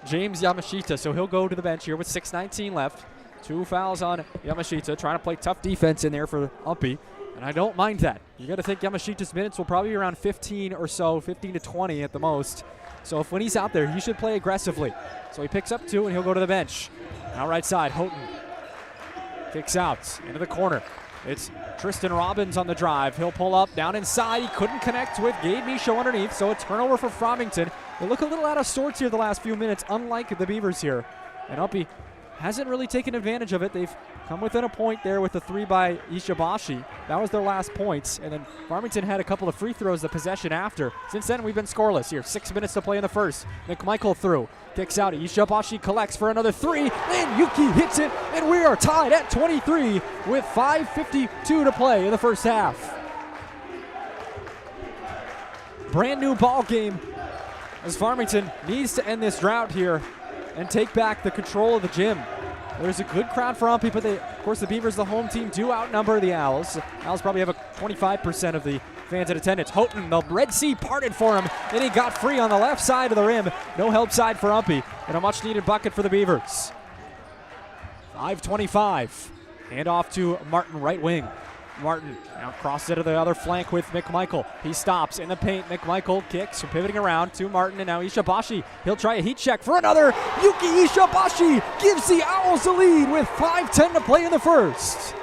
James Yamashita. So he'll go to the bench here with 6:19 left. 2 fouls on Yamashita, trying to play tough defense in there for UMPI. And I don't mind that. You got to think Yamashita's minutes will probably be around 15 or so, 15 to 20 at the most. So if when he's out there, he should play aggressively. So he picks up 2 and he'll go to the bench. Now right side, Houghton kicks out into the corner. It's Tristan Robbins on the drive. He'll pull up down inside. He couldn't connect with Gabe Michaud underneath, so a turnover for Farmington. They look a little out of sorts here the last few minutes, unlike the Beavers here. And UMPI hasn't really taken advantage of it. They've come within a point there with the 3 by Ishibashi. That was their last points. And then Farmington had a couple of free throws, the possession after. Since then, we've been scoreless here. 6 minutes to play in the first. McMichael through. Kicks out. Ishibashi collects for another 3. And Yuki hits it. And we are tied at 23 with 5:52 to play in the first half. Brand new ball game as Farmington needs to end this drought here and take back the control of the gym. There's a good crowd for UMPI, but of course the Beavers, the home team, do outnumber the Owls. Owls probably have a 25% of the fans in attendance. Houghton, the Red Sea parted for him, and he got free on the left side of the rim. No help side for UMPI, and a much-needed bucket for the Beavers. 5:25. Hand off to Martin, right wing. Martin now crosses it to the other flank with McMichael. He stops in the paint. McMichael kicks, pivoting around to Martin, and now Ishibashi. He'll try a heat check for another. Yuki Ishibashi gives the Owls the lead with 5:10 to play in the first.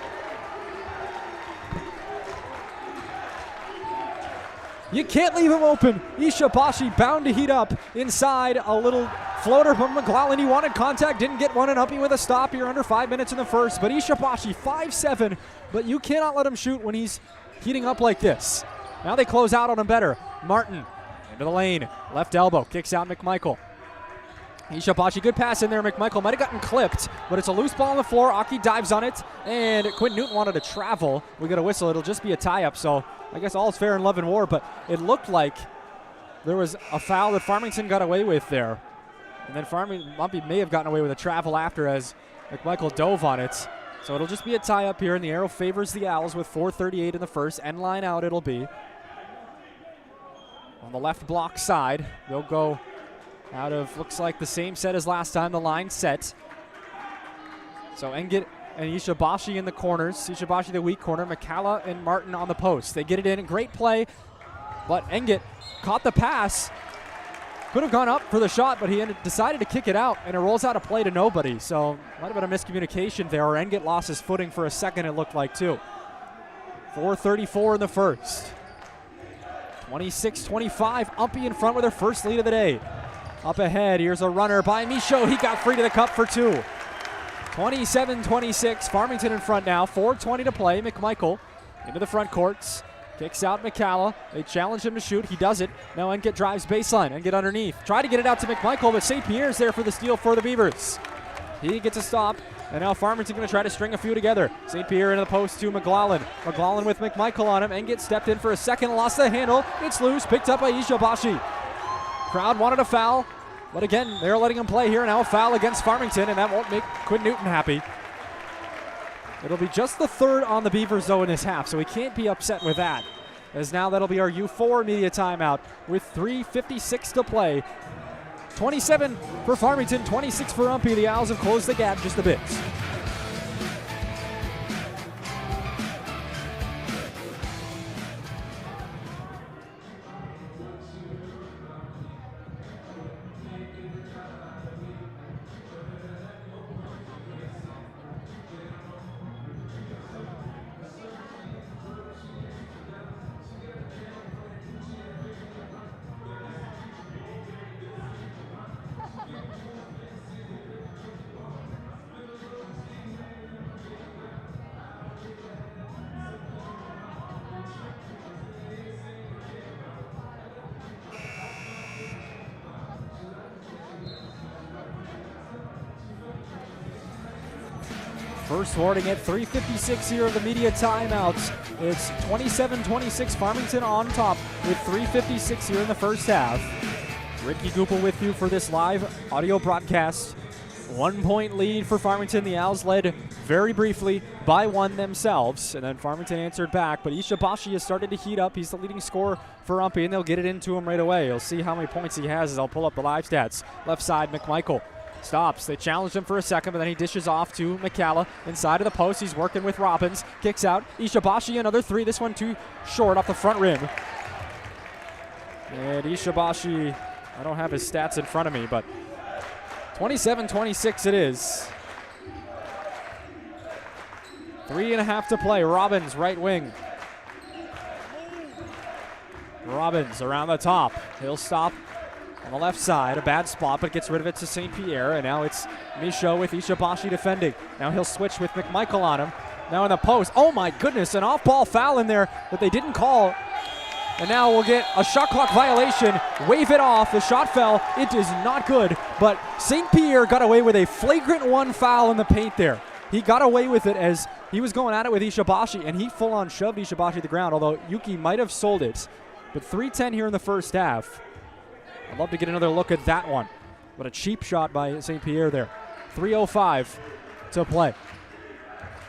You can't leave him open. Ishibashi bound to heat up inside. A little floater from McLaughlin. He wanted contact, didn't get one, and UMPI with a stop here under 5 minutes in the first. But Ishibashi, 5'7", but you cannot let him shoot when he's heating up like this. Now they close out on him better. Martin into the lane. Left elbow, kicks out McMichael. Ishibashi, good pass in there. McMichael might have gotten clipped, but it's a loose ball on the floor. Aki dives on it, and Quinn Newton wanted to travel. We got a whistle. It'll just be a tie-up, so I guess all's fair in love and war, but it looked like there was a foul that Farmington got away with there. And then UMPI may have gotten away with a travel after as McMichael dove on it. So it'll just be a tie-up here, and the arrow favors the Owls with 4:38 in the first. End line out it'll be. on the left block side. They'll go out of, looks like the same set as last time, the line set. So Engit and Ishibashi in the corners. Ishibashi the weak corner, McCalla and Martin on the post. They get it in, great play, but Engit caught the pass. Could have gone up for the shot, but he decided to kick it out, and it rolls out a play to nobody. So might have been a miscommunication there, or Engit lost his footing for a second, it looked like, too. 4:34 in the first. 26-25, UMPI in front with their first lead of the day. Up ahead, here's a runner by Michaud. He got free to the cup for two. 27-26, Farmington in front now. 4:20 to play. McMichael into the front courts. Kicks out McCalla. They challenge him to shoot. He does it. Now Engit drives baseline. Engit underneath. Try to get it out to McMichael, but St. Pierre's there for the steal for the Beavers. He gets a stop, and now Farmington going to try to string a few together. St. Pierre into the post to McLaughlin. McLaughlin with McMichael on him. Engit stepped in for a second, lost the handle. It's loose, picked up by Ishibashi. Crowd wanted a foul, but again, they're letting him play here. Now a foul against Farmington, and that won't make Quinn Newton happy. It'll be just the third on the Beavers, though, in this half, so we can't be upset with that, as now that'll be our U4 media timeout with 3:56 to play. 27 for Farmington, 26 for UMPI. The Owls have closed the gap just a bit. First warning at 3:56 here of the media timeouts. It's 27-26, Farmington on top with 3:56 here in the first half. Ricky Goupille with you for this live audio broadcast. 1 point lead for Farmington. The Owls led very briefly by one themselves, and then Farmington answered back, but Ishibashi has started to heat up. He's the leading scorer for UMPI, and they'll get it into him right away. You'll see how many points he has as I'll pull up the live stats. Left side, McMichael stops. They challenged him for a second, but then he dishes off to McCalla inside of the post. He's working with Robbins. Kicks out. Ishibashi, another three. This one too short off the front rim. And Ishibashi, I don't have his stats in front of me, but 27-26 it is. 3.5 to play. Robbins, right wing. Robbins around the top. He'll stop on the left side. A bad spot, but gets rid of it to St. Pierre. And now it's Michaud with Ishibashi defending. Now he'll switch with McMichael on him. Now in the post. Oh my goodness, an off-ball foul in there that they didn't call. And now we'll get a shot clock violation. Wave it off. The shot fell. It is not good. But St. Pierre got away with a flagrant one foul in the paint there. He got away with it as he was going at it with Ishibashi, and he full-on shoved Ishibashi to the ground, although Yuki might have sold it. But 3:10 here in the first half. I'd love to get another look at that one. But a cheap shot by St. Pierre there. 3:05 to play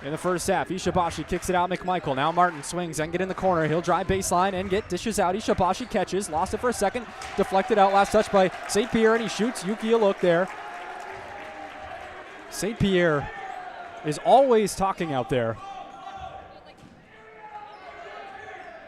in the first half. Ishibashi kicks it out. McMichael. Now Martin swings and get in the corner. He'll drive baseline and get dishes out. Ishibashi catches. Lost it for a second. Deflected out. Last touch by St. Pierre, and he shoots. Yuki a look there. St. Pierre is always talking out there.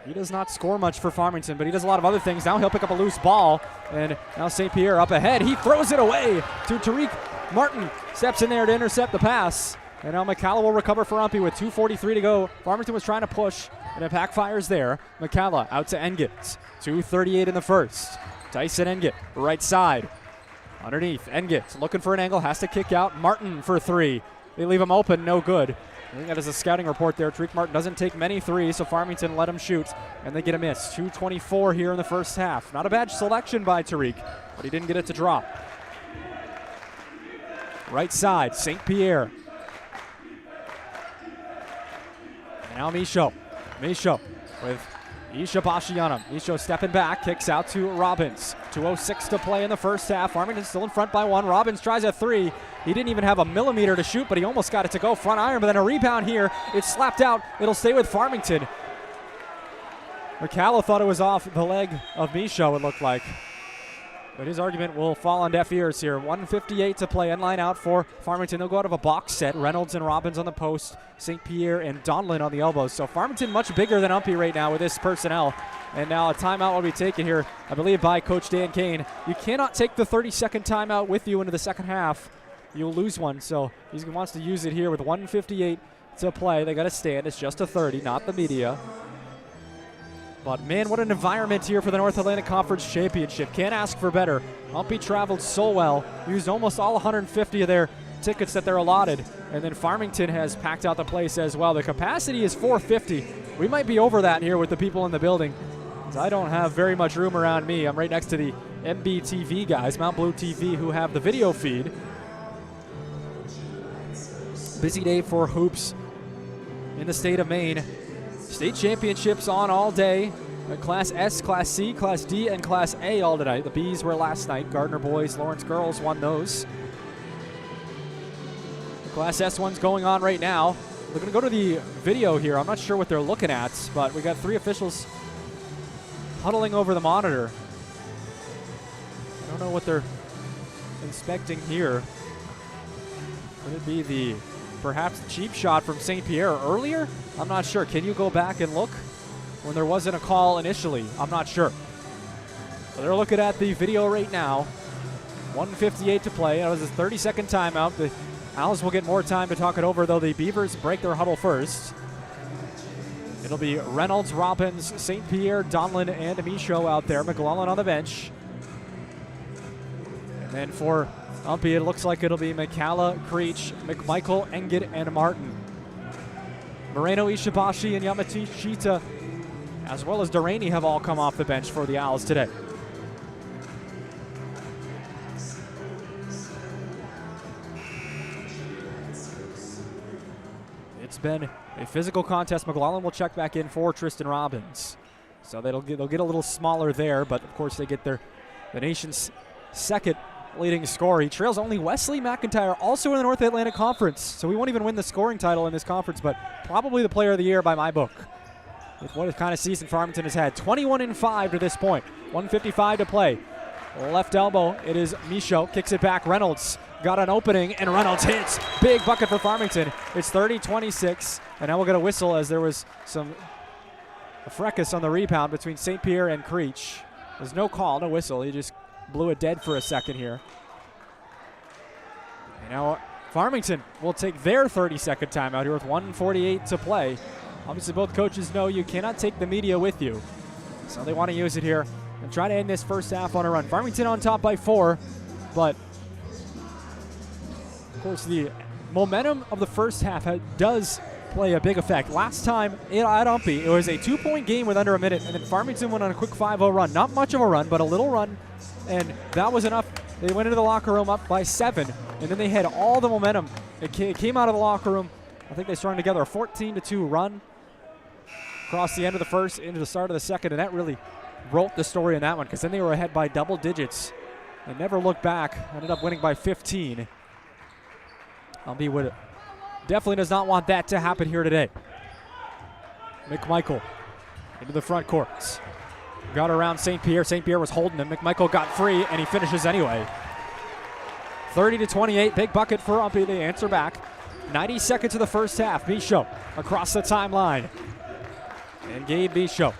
He does not score much for Farmington, but he does a lot of other things. Now he'll pick up a loose ball, and now St. Pierre up ahead. He throws it away to Tariq Martin. Steps in there to intercept the pass. And now McCalla will recover for UMPI with 2:43 to go. Farmington was trying to push, and it backfires there. McCalla out to Engit. 2:38 in the first. Tyson Engit, right side. Underneath, Engit looking for an angle, has to kick out. Martin for three. They leave him open, no good. I think that is a scouting report there. Tariq Martin doesn't take many threes, so Farmington let him shoot, and they get a miss. 2:24 here in the first half. Not a bad selection by Tariq, but he didn't get it to drop. Right side, St. Pierre. Now Michaud. Michaud with Ishibashi on him. Michaud stepping back, kicks out to Robbins. 2:06 to play in the first half. Farmington still in front by one. Robbins tries a three. He didn't even have a millimeter to shoot, but he almost got it to go front iron. But then a rebound here. It's slapped out. It'll stay with Farmington. McCalla thought it was off the leg of Michaud, it looked like. But his argument will fall on deaf ears here. 1:58 to play. End line out for Farmington. They'll go out of a box set. Reynolds and Robbins on the post. St. Pierre and Donlin on the elbows. So Farmington much bigger than UMPI right now with this personnel. And now a timeout will be taken here, I believe, by Coach Dan Kane. You cannot take the 30-second timeout with you into the second half. You'll lose one. So he wants to use it here with 1:58 to play. They got to stand. It's just a 30, not the media. But, man, what an environment here for the North Atlantic Conference Championship. Can't ask for better. UMPI traveled so well, used almost all 150 of their tickets that they're allotted. And then Farmington has packed out the place as well. The capacity is 450. We might be over that here with the people in the building, because I don't have very much room around me. I'm right next to the MBTV guys, Mount Blue TV, who have the video feed. Busy day for hoops in the state of Maine. State championships on all day. Class S, Class C, Class D, and Class A all tonight. The Bs were last night. Gardner boys, Lawrence girls won those. The Class S one's going on right now. We're going to go to the video here. I'm not sure what they're looking at, but we got 3 officials huddling over the monitor. I don't know what they're inspecting here. Could it be the perhaps cheap shot from St. Pierre earlier? I'm not sure. Can you go back and look when there wasn't a call initially? I'm not sure. So they're looking at the video right now. 1:58 to play. That was a 30-second timeout. The Owls will get more time to talk it over, though the Beavers break their huddle first. It'll be Reynolds, Robbins, St. Pierre, Donlin, and Michaud out there. McClellan on the bench. And then for UMPI, it looks like it'll be McCalla, Creech, McMichael, Engid, and Martin. Moreno, Ishibashi, and Yamashita, as well as Duraney, have all come off the bench for the Owls today. It's been a physical contest. McClellan will check back in for Tristan Robbins. So they'll get a little smaller there, but of course they get the nation's second leading scorer. He trails only Wesley McIntyre, also in the North Atlantic Conference. So we won't even win the scoring title in this conference, but probably the player of the year by my book, with what kind of season Farmington has had. 21-5 to this point. 1:55 to play. Left elbow, it is Michaud, kicks it back. Reynolds got an opening, and Reynolds hits. Big bucket for Farmington. It's 30-26, and now we'll get a whistle as there was a fracas on the rebound between St. Pierre and Creech. There's no call, no whistle. He just blew it dead for a second here. And now Farmington will take their 30-second timeout here with 1:48 to play. Obviously, both coaches know you cannot take the media with you, so they want to use it here and try to end this first half on a run. Farmington on top by 4, but of course the momentum of the first half does play a big effect. Last time at UMPI, it was a 2-point game with under a minute, and then Farmington went on a quick 5-0 run. Not much of a run, but a little run, and that was enough. They went into the locker room up by 7, and then they had all the momentum. It came out of the locker room. I think they strung together a 14-2 run across the end of the first into the start of the second, and that really wrote the story in that one, because then they were ahead by double digits and never looked back. Ended up winning by 15. UMPI definitely does not want that to happen here today. McMichael into the front court. Got around St. Pierre. St. Pierre was holding him. McMichael got free, and he finishes anyway. 30-28, big bucket for UMPI. They answer back. 90 seconds of the first half. Michaud across the timeline. And Gabe Michaud.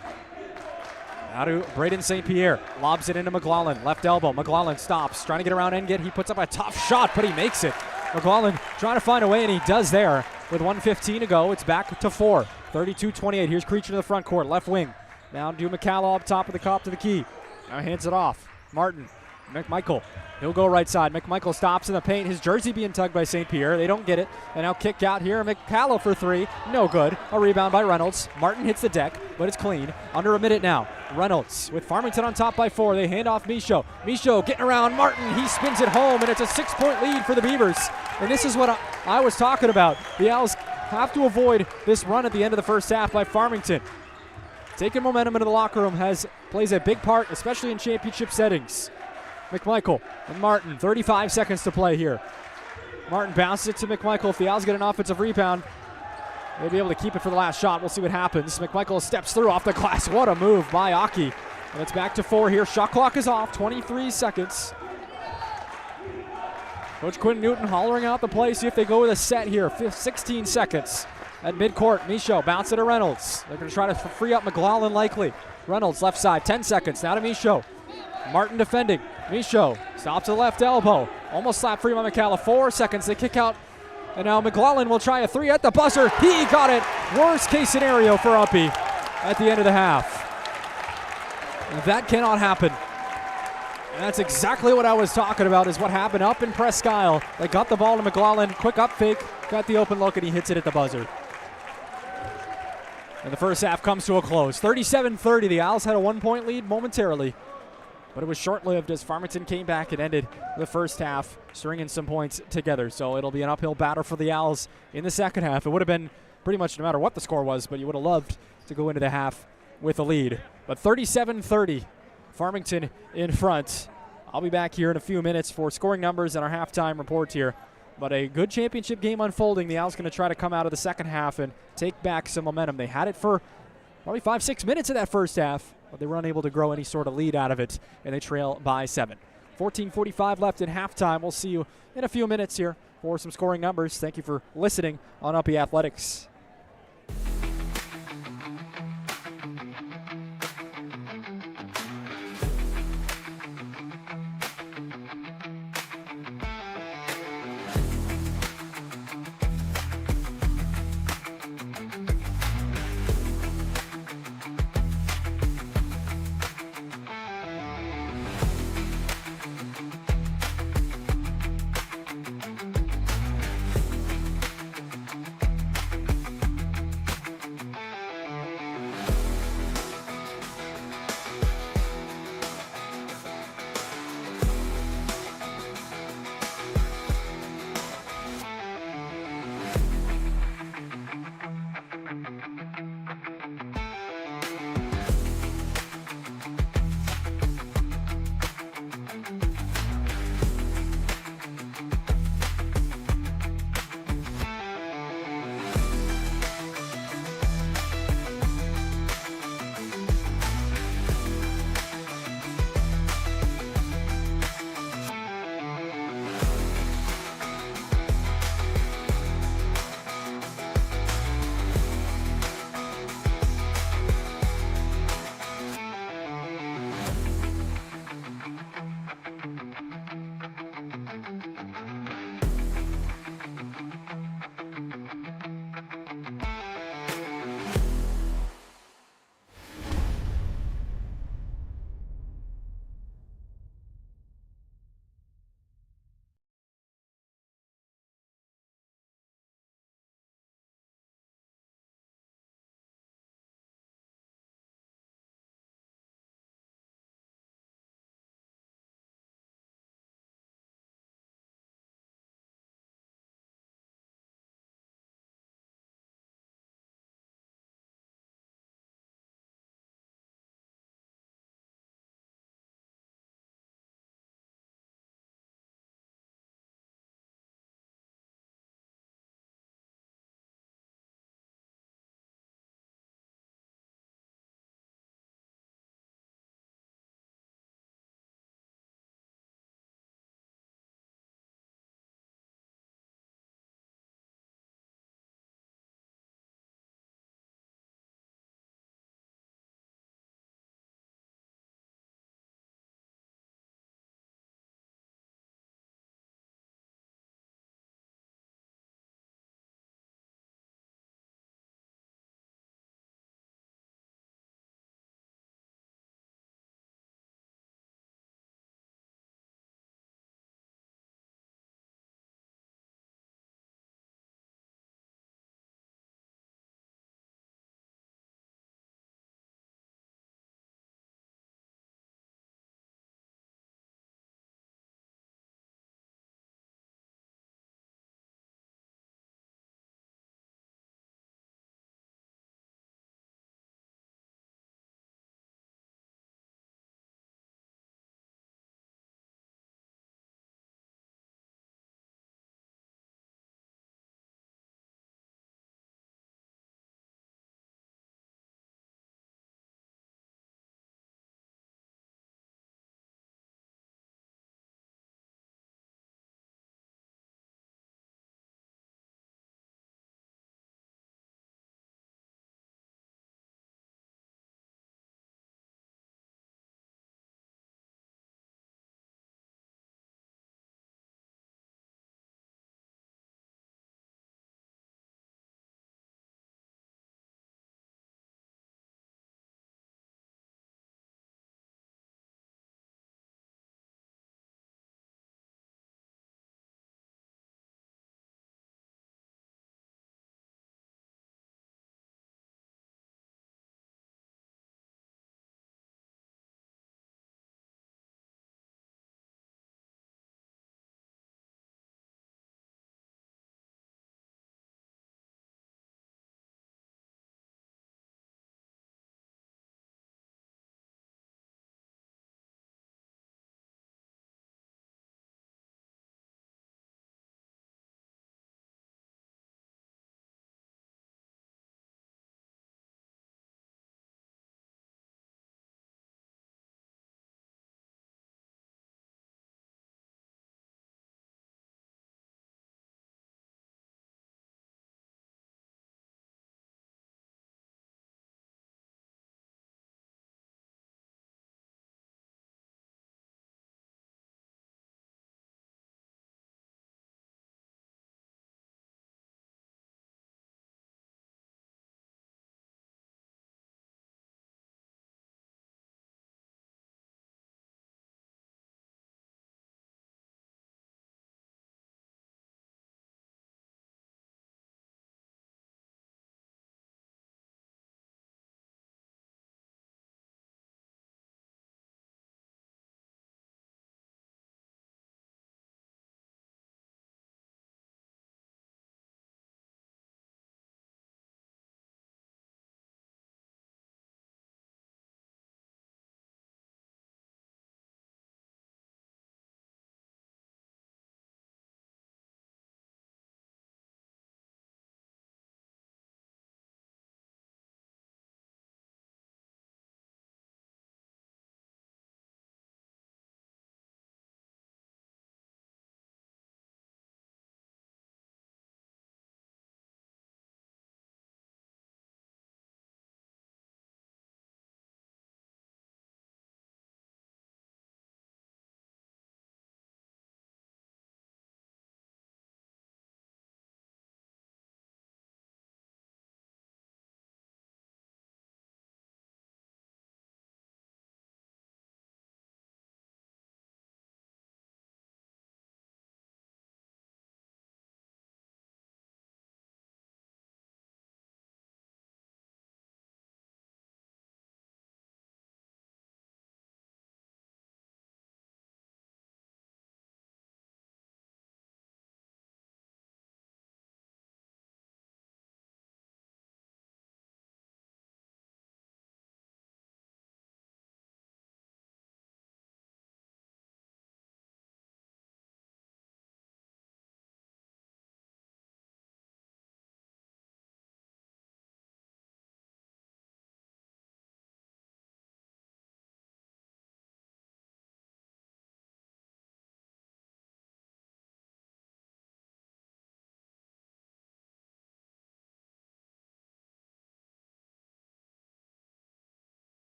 Now to Braden St. Pierre. Lobs it into McClellan. Left elbow. McClellan stops. Trying to get around Engid. He puts up a tough shot, but he makes it. McClellan trying to find a way, and he does there. With 1:15 to go, it's back to 4. 32-28. Here's Creech to the front court. Left wing. Now to McCalla up top of the cop to the key. Now hands it off. Martin. McMichael. He'll go right side. McMichael stops in the paint. His jersey being tugged by St. Pierre. They don't get it. And now kick out here. McCalla for 3. No good. A rebound by Reynolds. Martin hits the deck, but it's clean. Under a minute now. Reynolds with Farmington on top by 4. They hand off Michaud. Michaud getting around Martin. He spins it home, and it's a 6-point lead for the Beavers. And this is what I was talking about. The Owls have to avoid this run at the end of the first half by Farmington. Taking momentum into the locker room plays a big part, especially in championship settings. McMichael and Martin, 35 seconds to play here. Martin bounces it to McMichael. If the Owls get an offensive rebound, They'll be able to keep it for the last shot. We'll see what happens. McMichael steps through off the glass. What a move by Aki. And it's back to 4 here. Shot clock is off. 23 seconds. Coach Quinn Newton hollering out the play. See if they go with a set here. 16 seconds at midcourt. Michaud bounce it to Reynolds. They're going to try to free up McLaughlin likely. Reynolds left side. 10 seconds. Now to Michaud. Martin defending. Michaud stops the left elbow. Almost slapped free by McCalla. 4 seconds. They kick out. And now McLaughlin will try a 3 at the buzzer. He got it. Worst case scenario for UMPI at the end of the half. That cannot happen. And that's exactly what I was talking about, is what happened up in Presque Isle. They got the ball to McLaughlin. Quick up fake. Got the open look, and he hits it at the buzzer. And the first half comes to a close. 37-30. The Owls had a 1-point lead momentarily. But it was short-lived as Farmington came back and ended the first half, stringing some points together. So it'll be an uphill battle for the Owls in the second half. It would have been pretty much no matter what the score was, but you would have loved to go into the half with a lead. But 37-30, Farmington in front. I'll be back here in a few minutes for scoring numbers and our halftime report here. But a good championship game unfolding. The Owls going to try to come out of the second half and take back some momentum. They had it for probably 5-6 minutes of that first half, but they were unable to grow any sort of lead out of it, and they trail by 7. 14:45 left in halftime. We'll see you in a few minutes here for some scoring numbers. Thank you for listening on UMPI Athletics.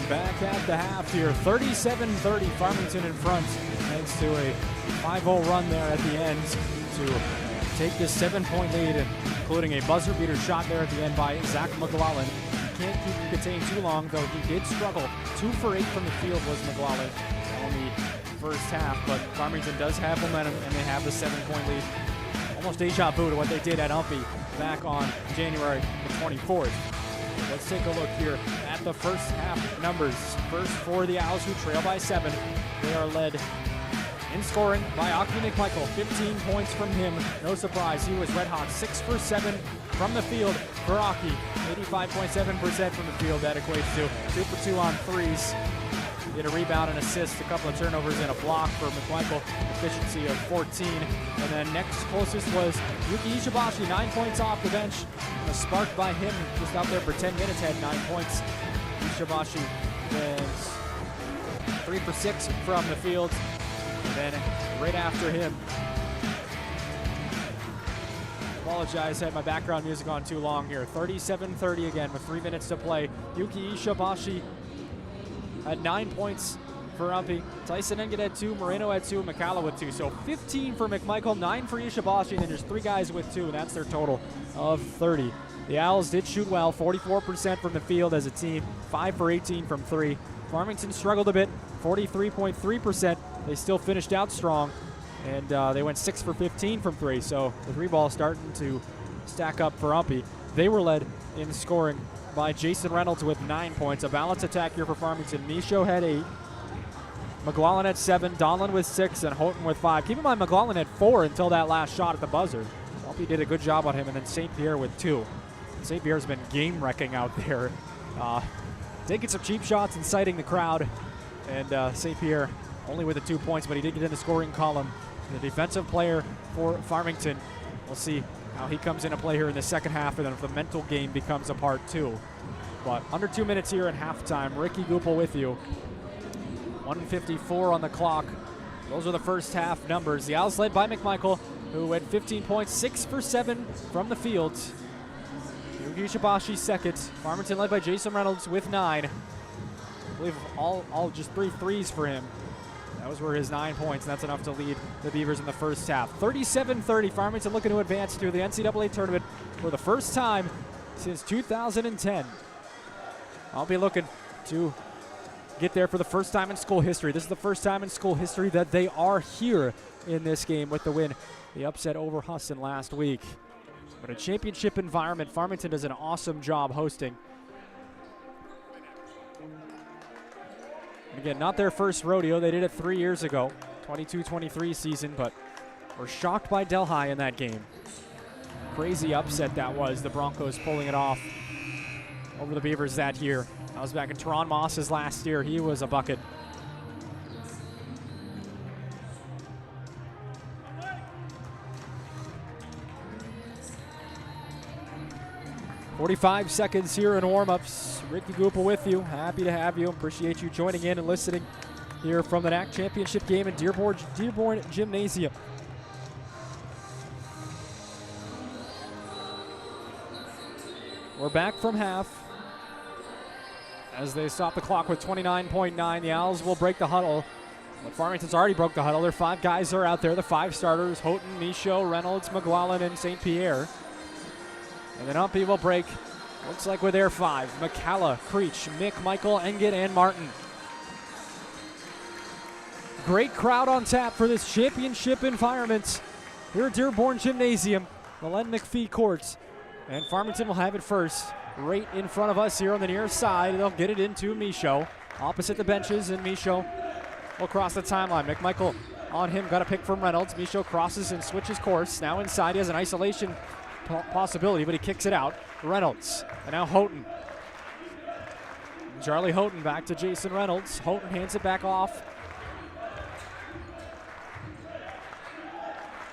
back at the half here. 37-30, Farmington in front. Thanks to a 5-0 run there at the end to take this 7-point lead, including a buzzer beater shot there at the end by Zach McLaughlin. Can't keep him contained too long, though he did struggle. 2 for 8 from the field was McLaughlin on the first half, but Farmington does have momentum, and they have the 7-point lead. Almost deja vu to what they did at UMPI back on January the 24th. Let's take a look here at the first half numbers. First for the Owls, who trail by 7. They are led in scoring by Aki McMichael. 15 points from him. No surprise, he was red hot. 6 for 7 from the field for Aki. 85.7% from the field. That equates to 2 for 2 on threes. He had a rebound and assist, a couple of turnovers, and a block for McMichael. Efficiency of 14. And then next closest was Yuki Ishibashi, 9 points off the bench. A spark by him, just out there for 10 minutes, had 9 points. Ishibashi was 3 for 6 from the field. And then right after him, apologize, had my background music on too long here. 37-30 again with 3 minutes to play. Yuki Ishibashi had 9 points for UMPI. Tyson Engett had 2, Moreno had 2, McCalla with 2. So 15 for McMichael, 9 for Ishibashi, and then there's 3 guys with 2, and that's their total of 30. The Owls did shoot well, 44% from the field as a team, 5 for 18 from 3. Farmington struggled a bit, 43.3%. They still finished out strong, and they went 6 for 15 from 3. So the 3-ball starting to stack up for UMPI. They were led in scoring by Jason Reynolds with 9 points. A balanced attack here for Farmington. Michaud had 8. McLaughlin had 7. Donlin with 6, and Houghton with 5. Keep in mind, McLaughlin had 4 until that last shot at the buzzer. UMPI did a good job on him, and then St. Pierre with 2. St. Pierre's been game-wrecking out there. Taking some cheap shots, inciting the crowd. And St. Pierre only with the 2 points, but he did get in the scoring column. The defensive player for Farmington. We'll see how he comes into play here in the second half, and then if the mental game becomes a part too. But under 2 minutes here at halftime. Ricky Goupille with you. 1:54 on the clock. Those are the first half numbers. The Owls led by McMichael, who had 15 points, 6 for 7 from the field. Yuki Ishibashi second. Farmington led by Jason Reynolds with 9. I believe all just 3 threes for him. Those were his 9 points, and that's enough to lead the Beavers in the first half. 37-30, Farmington looking to advance to the NCAA tournament for the first time since 2010. I'll be looking to get there for the first time in school history. This is the first time in school history that they are here in this game with the win. The upset over Husson last week. But a championship environment, Farmington does an awesome job hosting. Again, not their first rodeo. They did it 3 years ago, 22-23 season, but were shocked by Delhi in that game. Crazy upset that was, the Broncos pulling it off over the Beavers that year. I was back in Teron Moss's last year. He was a bucket. "45 seconds here in warm-ups. Ricky Goupille with you. Happy to have you. Appreciate you joining in and listening here from the NAC Championship game in Dearborn Gymnasium. We're back from half as they stop the clock with 29.9. The Owls will break the huddle, but Farmington's already broke the huddle. Their 5 guys are out there, the 5 starters: Houghton, Michaud, Reynolds, McLaughlin, and St. Pierre. And then UMPI will break, looks like with their 5. McCalla, Creech, McMichael, Engett, and Martin. Great crowd on tap for this championship environment here at Dearborn Gymnasium, the Len McPhee courts. And Farmington will have it first, right in front of us here on the near side. They'll get it into Michaud, opposite the benches, and Michaud will cross the timeline. McMichael on him, got a pick from Reynolds. Michaud crosses and switches course. Now inside, he has an isolation possibility, but he kicks it out. Reynolds, and now Houghton. Charlie Houghton back to Jason Reynolds. Houghton hands it back off.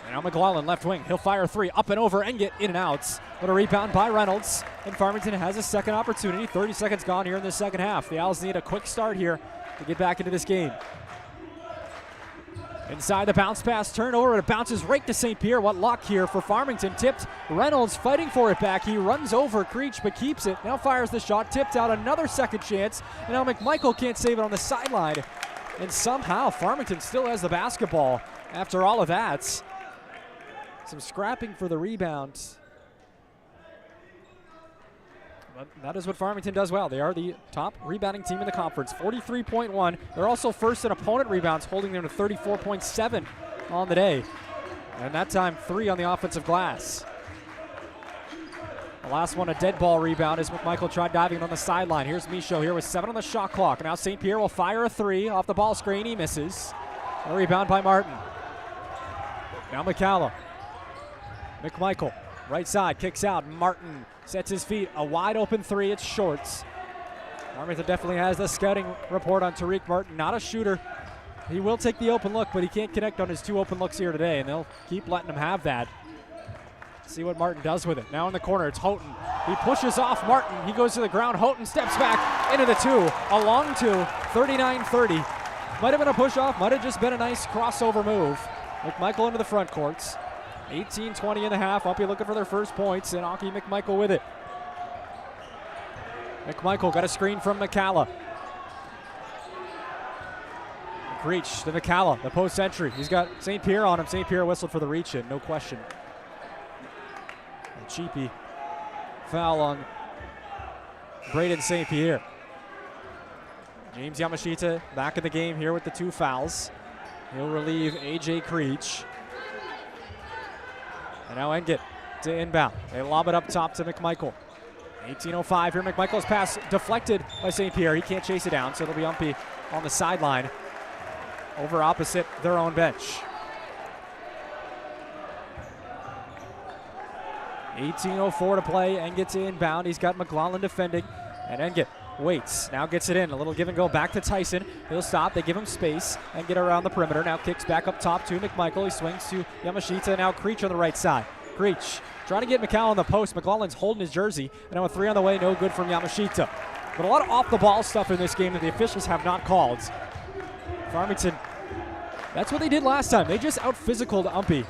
And now McLaughlin, left wing. He'll fire 3, up and over, and get in and out. But a rebound by Reynolds, and Farmington has a second opportunity. 30 seconds gone here in the second half. The Owls need a quick start here to get back into this game. Inside the bounce pass, turnover, it bounces right to St. Pierre. What luck here for Farmington. Tipped, Reynolds fighting for it back. He runs over Creech but keeps it. Now fires the shot, tipped out, another second chance. And now McMichael can't save it on the sideline. And somehow Farmington still has the basketball after all of that. Some scrapping for the rebound. But that is what Farmington does well. They are the top rebounding team in the conference, 43.1. They're also first in opponent rebounds, holding them to 34.7 on the day. And that time, 3 on the offensive glass. The last one, a dead ball rebound, as McMichael tried diving on the sideline. Here's Michaud here with 7 on the shot clock. Now St. Pierre will fire a 3 off the ball screen. He misses. A rebound by Martin. Now McCalla. McMichael, right side, kicks out. Martin sets his feet. A wide open 3. It's shorts. Farmington definitely has the scouting report on Tariq Martin. Not a shooter. He will take the open look, but he can't connect on his 2 open looks here today, and they'll keep letting him have that. See what Martin does with it. Now in the corner, it's Houghton. He pushes off Martin. He goes to the ground. Houghton steps back into the 2. A long 2, 39-30. Might have been a push off. Might have just been a nice crossover move. McMichael into the front courts. 18-20 in the half. UMPI looking for their first points, and Aki McMichael with it. McMichael got a screen from McCalla. Reach to McCalla, the post entry. He's got St. Pierre on him. St. Pierre whistled for the reach in, no question. A cheapy foul on Braden St. Pierre. James Yamashita back in the game here with the 2 fouls. He'll relieve AJ Creech. And now Engett to inbound. They lob it up top to McMichael. 18:05 here. McMichael's pass deflected by St. Pierre. He can't chase it down, so it'll be UMPI on the sideline over opposite their own bench. 18:04 to play. Engett to inbound. He's got McLaughlin defending, and Engett waits. Now gets it in. A little give and go back to Tyson. He'll stop. They give him space and get around the perimeter. Now kicks back up top to McMichael. He swings to Yamashita. Now Creech on the right side. Creech trying to get McCall on the post. McLaughlin's holding his jersey. And now a 3 on the way. No good from Yamashita. But a lot of off-the-ball stuff in this game that the officials have not called. Farmington, that's what they did last time. They just out-physicaled UMPI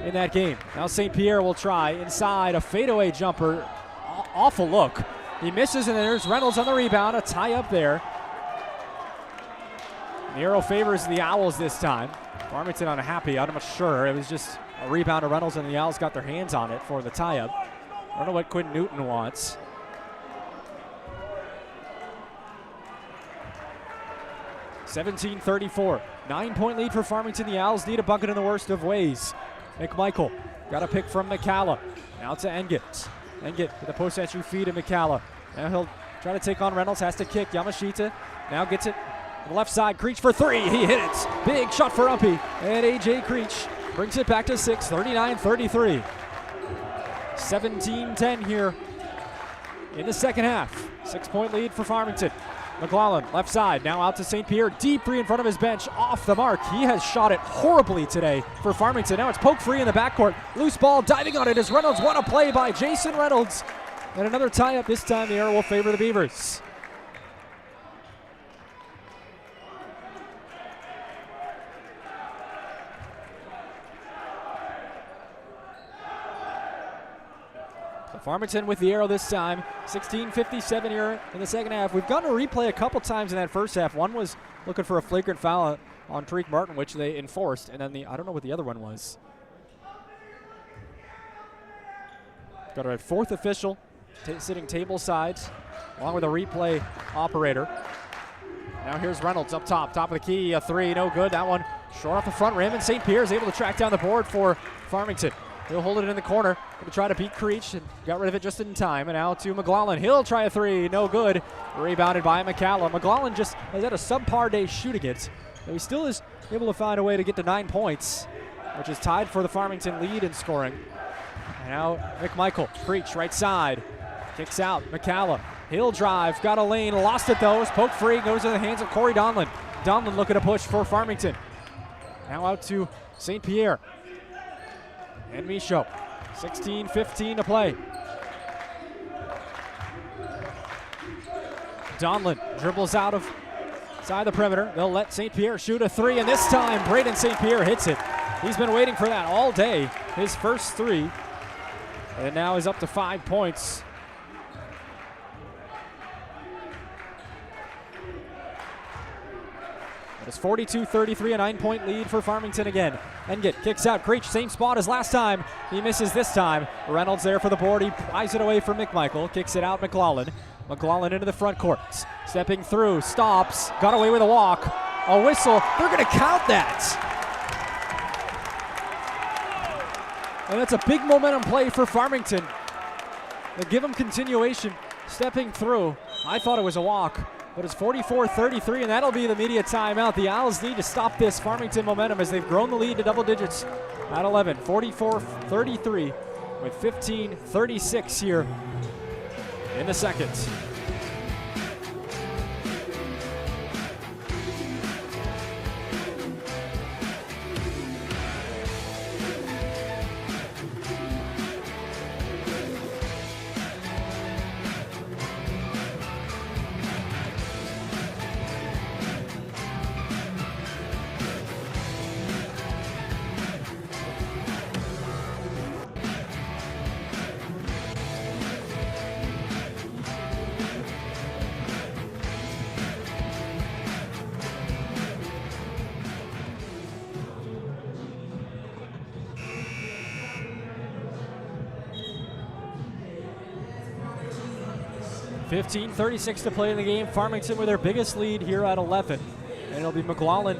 in that game. Now St. Pierre will try inside a fadeaway jumper. Awful look. He misses, and there's Reynolds on the rebound. A tie up there. The arrow favors the Owls this time. Farmington unhappy. I'm not sure. It was just a rebound to Reynolds, and the Owls got their hands on it for the tie up. I don't know what Quinn Newton wants. (17:34). 9-point lead for Farmington. The Owls need a bucket in the worst of ways. McMichael got a pick from McCalla. Now to Engett. Engett with a post entry feed to McCalla. Now he'll try to take on Reynolds. Has to kick. Yamashita now gets it to the left side. Creech for 3. He hit it. Big shot for UMPI. And AJ Creech brings it back to 6. 39-33. 17-10 here in the second half. 6-point lead for Farmington. McLaughlin, left side, now out to St. Pierre, deep 3 in front of his bench, off the mark. He has shot it horribly today for Farmington. Now it's poke free in the backcourt. Loose ball, diving on it as Reynolds. What a play by Jason Reynolds. And another tie-up. This time the arrow will favor the Beavers. Farmington with the arrow this time. 16:57 here in the second half. We've gotten a replay a couple times in that first half. One was looking for a flagrant foul on Tariq Martin, which they enforced, and then I don't know what the other one was. Got a 4th official sitting table sides, along with a replay operator. Now here's Reynolds up top of the key. A 3, no good. That one short off the front rim, and St. Pierre is able to track down the board for Farmington. He'll hold it in the corner. Going to try to beat Creech and got rid of it just in time. And now to McLaughlin. He'll try a 3. No good. Rebounded by McCalla. McLaughlin just has had a subpar day shooting it. But he still is able to find a way to get to 9 points, which is tied for the Farmington lead in scoring. And now McMichael. Creech right side. Kicks out. McCalla. He'll drive. Got a lane. Lost it though. It's poke free. Goes to the hands of Corey Donlin. Donlin looking to push for Farmington. Now out to St. Pierre. And Michaud. 16:15 to play. Donlin dribbles out of Side of the perimeter. They'll let St. Pierre shoot a three, and this time Braden St. Pierre hits it. He's been waiting for that all day. His first three, and now he's up to 5 points. It's 42-33, a 9-point lead for Farmington again. Engit kicks out. Creech, same spot as last time. He misses this time. Reynolds there for the board. He pries it away from McMichael. Kicks it out McLaughlin. McLaughlin into the front court. Stepping through, stops, got away with a walk. A whistle. They're going to count that. And that's a big momentum play for Farmington. They give him continuation. Stepping through. I thought it was a walk. But it's 44-33, and that'll be the media timeout. The Owls need to stop this Farmington momentum as they've grown the lead to double digits at 11. 44-33 with 15:36 here in the second. .36 to play in the game. Farmington with their biggest lead here at 11. And it'll be McLaughlin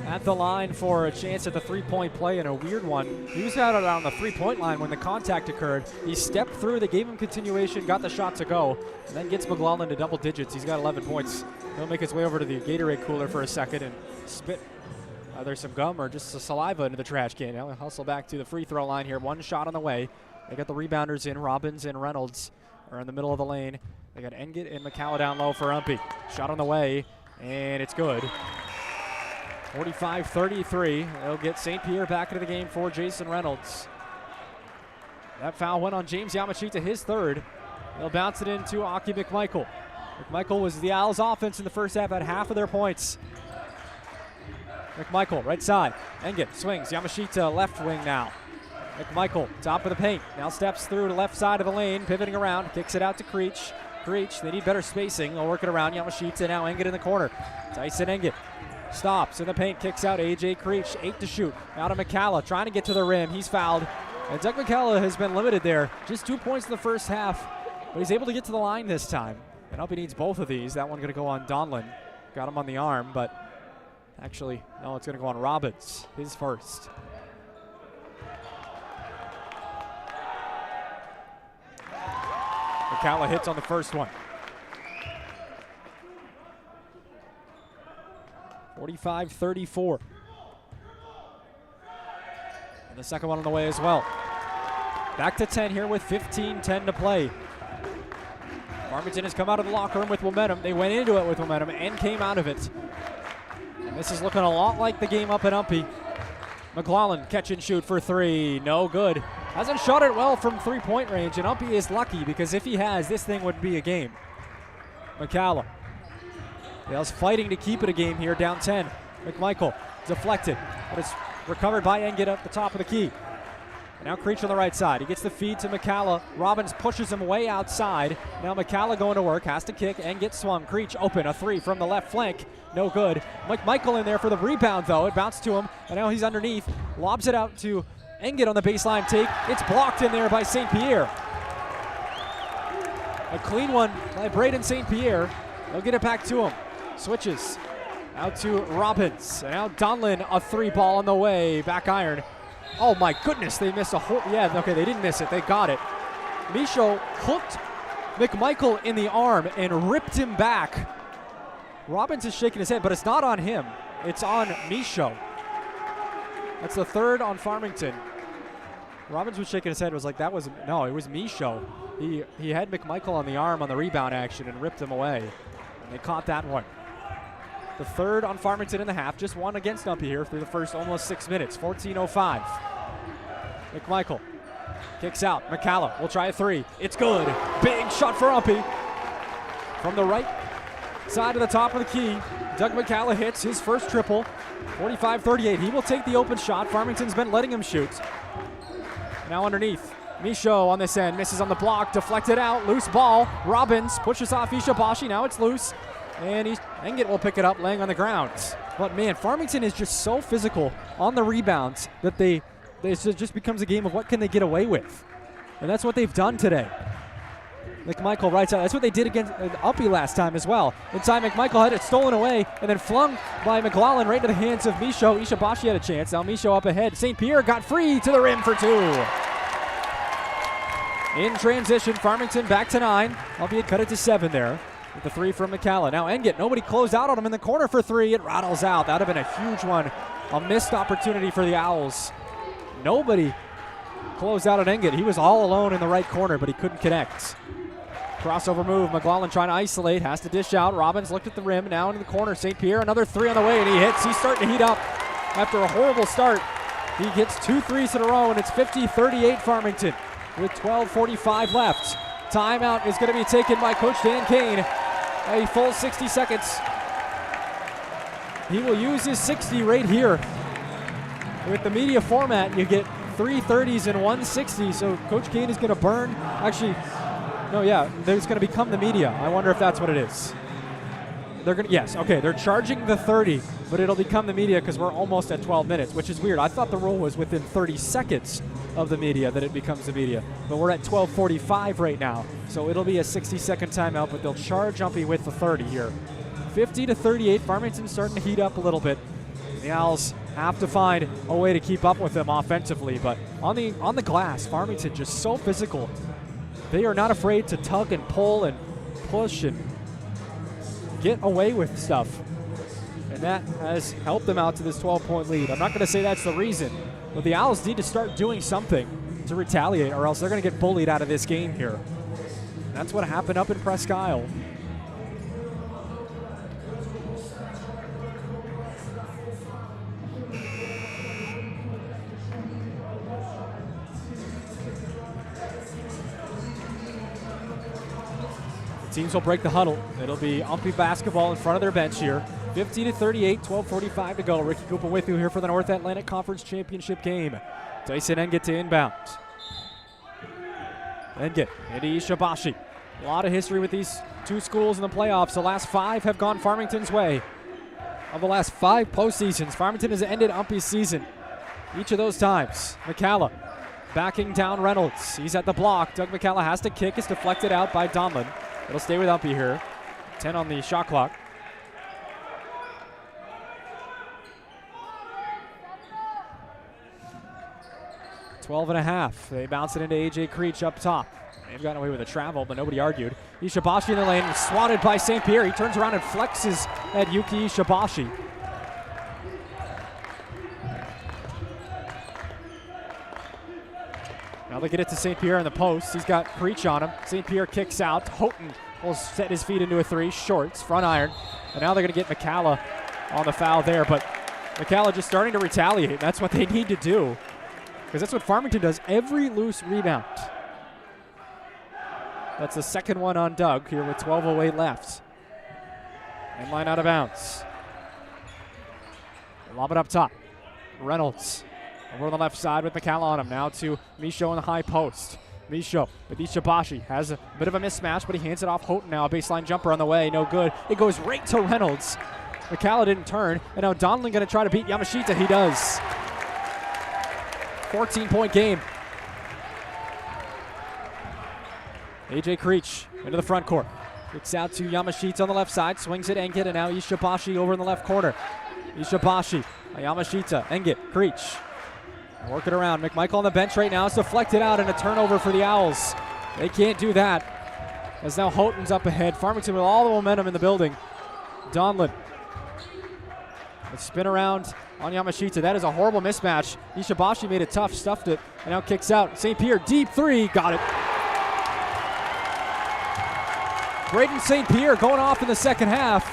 at the line for a chance at the three-point play, and a weird one. He was out on the three-point line when the contact occurred. He stepped through, they gave him continuation, got the shot to go, and then gets McLaughlin to double digits. He's got 11 points. He'll make his way over to the Gatorade cooler for a second and spit either some gum or just some saliva into the trash can. He'll hustle back to the free throw line here. One shot on the way. They got the rebounders in. Robbins and Reynolds are in the middle of the lane. They got Engit and McCalla down low for UMPI. Shot on the way, and it's good. 45-33. They'll get St. Pierre back into the game for Jason Reynolds. That foul went on James Yamashita, his third. They'll bounce it into Aki McMichael. McMichael was the Owls' offense in the first half at half of their points. McMichael, right side. Engit swings. Yamashita left wing now. McMichael, top of the paint. Now steps through to left side of the lane, pivoting around, kicks it out to Creech. Creech, they need better spacing. They'll work it around. Yamashita now Engit in the corner. Tyson Engit stops in the paint, kicks out AJ Creech. 8 to shoot. Out of McCalla, trying to get to the rim. He's fouled. And Doug McCalla has been limited there. Just 2 points in the first half, but he's able to get to the line this time. And UMPI needs both of these. That one going to go on Donlin. Got him on the arm, but actually, no, it's going to go on Robbins, his first. McCalla hits on the first one. 45-34. And the second one on the way as well. Back to 10 here with 15:10 to play. Farmington has come out of the locker room with momentum. They went into it with momentum and came out of it. And this is looking a lot like the game up at UMPI. McLaughlin catch and shoot for three. No good. Hasn't shot it well from three-point range, and UMPI is lucky because if he has, this thing would be a game. McCalla. Yale's fighting to keep it a game here, down 10. McMichael deflected, but it's recovered by Engit up the top of the key. And now Creech on the right side. He gets the feed to McCalla. Robbins pushes him way outside. Now McCalla going to work, has to kick and get swung. Creech open, a three from the left flank. No good. McMichael in there for the rebound though. It bounced to him, and now he's underneath. Lobs it out to Engit on the baseline take. It's blocked in there by St. Pierre. A clean one by Braden St. Pierre. They'll get it back to him. Switches out to Robbins. And now Donlin, a three ball on the way. Back iron. Oh my goodness, they missed a whole, yeah, okay, they didn't miss it, they got it. Michaud hooked McMichael in the arm and ripped him back. Robbins is shaking his head, but it's not on him. It's on Michaud. That's the third on Farmington. Robbins was shaking his head, was like, that was, no, it was Michaud. He had McMichael on the arm on the rebound action and ripped him away. And they caught that one. The third on Farmington in the half, just one against UMPI here through the first almost 6 minutes, 14:05. McMichael kicks out, McCalla will try a three, it's good. Big shot for UMPI. From the right side of the top of the key. Doug McCalla hits his first triple, 45-38. He will take the open shot. Farmington's been letting him shoot. Now underneath. Michaud on this end, misses on the block, deflected out, loose ball. Robbins pushes off Ishibashi, now it's loose. And Engit will pick it up, laying on the ground. But man, Farmington is just so physical on the rebounds that it just becomes a game of what can they get away with. And that's what they've done today. McMichael right side, that's what they did against UMPI last time as well. Inside McMichael had it stolen away and then flung by McLaughlin right into the hands of Michaud. Ishibashi had a chance, now Michaud up ahead. St. Pierre got free to the rim for 2. In transition, Farmington back to 9, albeit cut it to 7 there with the 3 from McCalla. Now Engit, nobody closed out on him in the corner for 3. It rattles out. That would have been a huge one. A missed opportunity for the Owls. Nobody closed out on Engit. He was all alone in the right corner, but he couldn't connect. Crossover move. McLaughlin trying to isolate. Has to dish out. Robbins looked at the rim. Now into the corner. St. Pierre, another 3 on the way, and he hits. He's starting to heat up after a horrible start. He gets 2 threes in a row, and it's 50-38 Farmington with 12:45 left. Timeout is going to be taken by Coach Dan Kane. A full 60 seconds. He will use his 60 right here. With the media format, you get 3 30s and 1 60, so Coach Kane is going to burn. Actually, no, yeah, there's going to become the media. I wonder if that's what it is. They're going to, yes, okay, they're charging the 30, but it'll become the media because we're almost at 12 minutes, which is weird. I thought the rule was within 30 seconds of the media that it becomes the media, but we're at 12:45 right now, so it'll be a 60-second timeout, but they'll charge UMPI with the 30 here. 50-38, Farmington's starting to heat up a little bit. The Owls have to find a way to keep up with them offensively, but on the glass, Farmington just so physical. They are not afraid to tug and pull and push and get away with stuff. And that has helped them out to this 12-point lead. I'm not going to say that's the reason, but the Owls need to start doing something to retaliate, or else they're going to get bullied out of this game here. And that's what happened up in Presque Isle. Teams will break the huddle. It'll be UMPI basketball in front of their bench here. 50-38, 12:45 to go. Ricky Goupille with you here for the North Atlantic Conference Championship game. Tyson Engit to inbound. Engit into Ishibashi. A lot of history with these two schools in the playoffs. The last 5 have gone Farmington's way. Of the last 5 postseasons, Farmington has ended UMPI's season each of those times. McCalla backing down Reynolds. He's at the block. Doug McCalla has to kick. It's deflected out by Donlin. It'll stay with UMPI here. 10 on the shot clock. Twelve and a half. They bounce it into A.J. Creech up top. They've gotten away with a travel, but nobody argued. Ishibashi in the lane, swatted by St. Pierre. He turns around and flexes at Yuki Ishibashi. Now they get it to St. Pierre in the post. He's got Creech on him. St. Pierre kicks out. Houghton will set his feet into a 3. Shorts, front iron. And now they're going to get McCalla on the foul there. But McCalla just starting to retaliate. That's what they need to do, because that's what Farmington does every loose rebound. That's the second one on Doug here with 12:08 left. And line out of bounds. Lob it up top. Reynolds over on the left side with McCalla on him. Now to Michaud in the high post. Michaud with Ishibashi. Has a bit of a mismatch, but he hands it off Houghton now. A baseline jumper on the way. No good. It goes right to Reynolds. McCalla didn't turn. And now Donlin going to try to beat Yamashita. He does. 14-point game. A.J. Creech into the front court. Kicks out to Yamashita on the left side. Swings it, Engit, and now Ishibashi over in the left corner. Ishibashi, Yamashita, Engit, Creech. Work it around. McMichael on the bench right now. It's deflected out and a turnover for the Owls. They can't do that, as now Houghton's up ahead. Farmington with all the momentum in the building. Donlin. Let's spin around on Yamashita. That is a horrible mismatch. Ishibashi made it tough, stuffed it, and now kicks out. St. Pierre, deep 3, got it. Braden St. Pierre going off in the second half.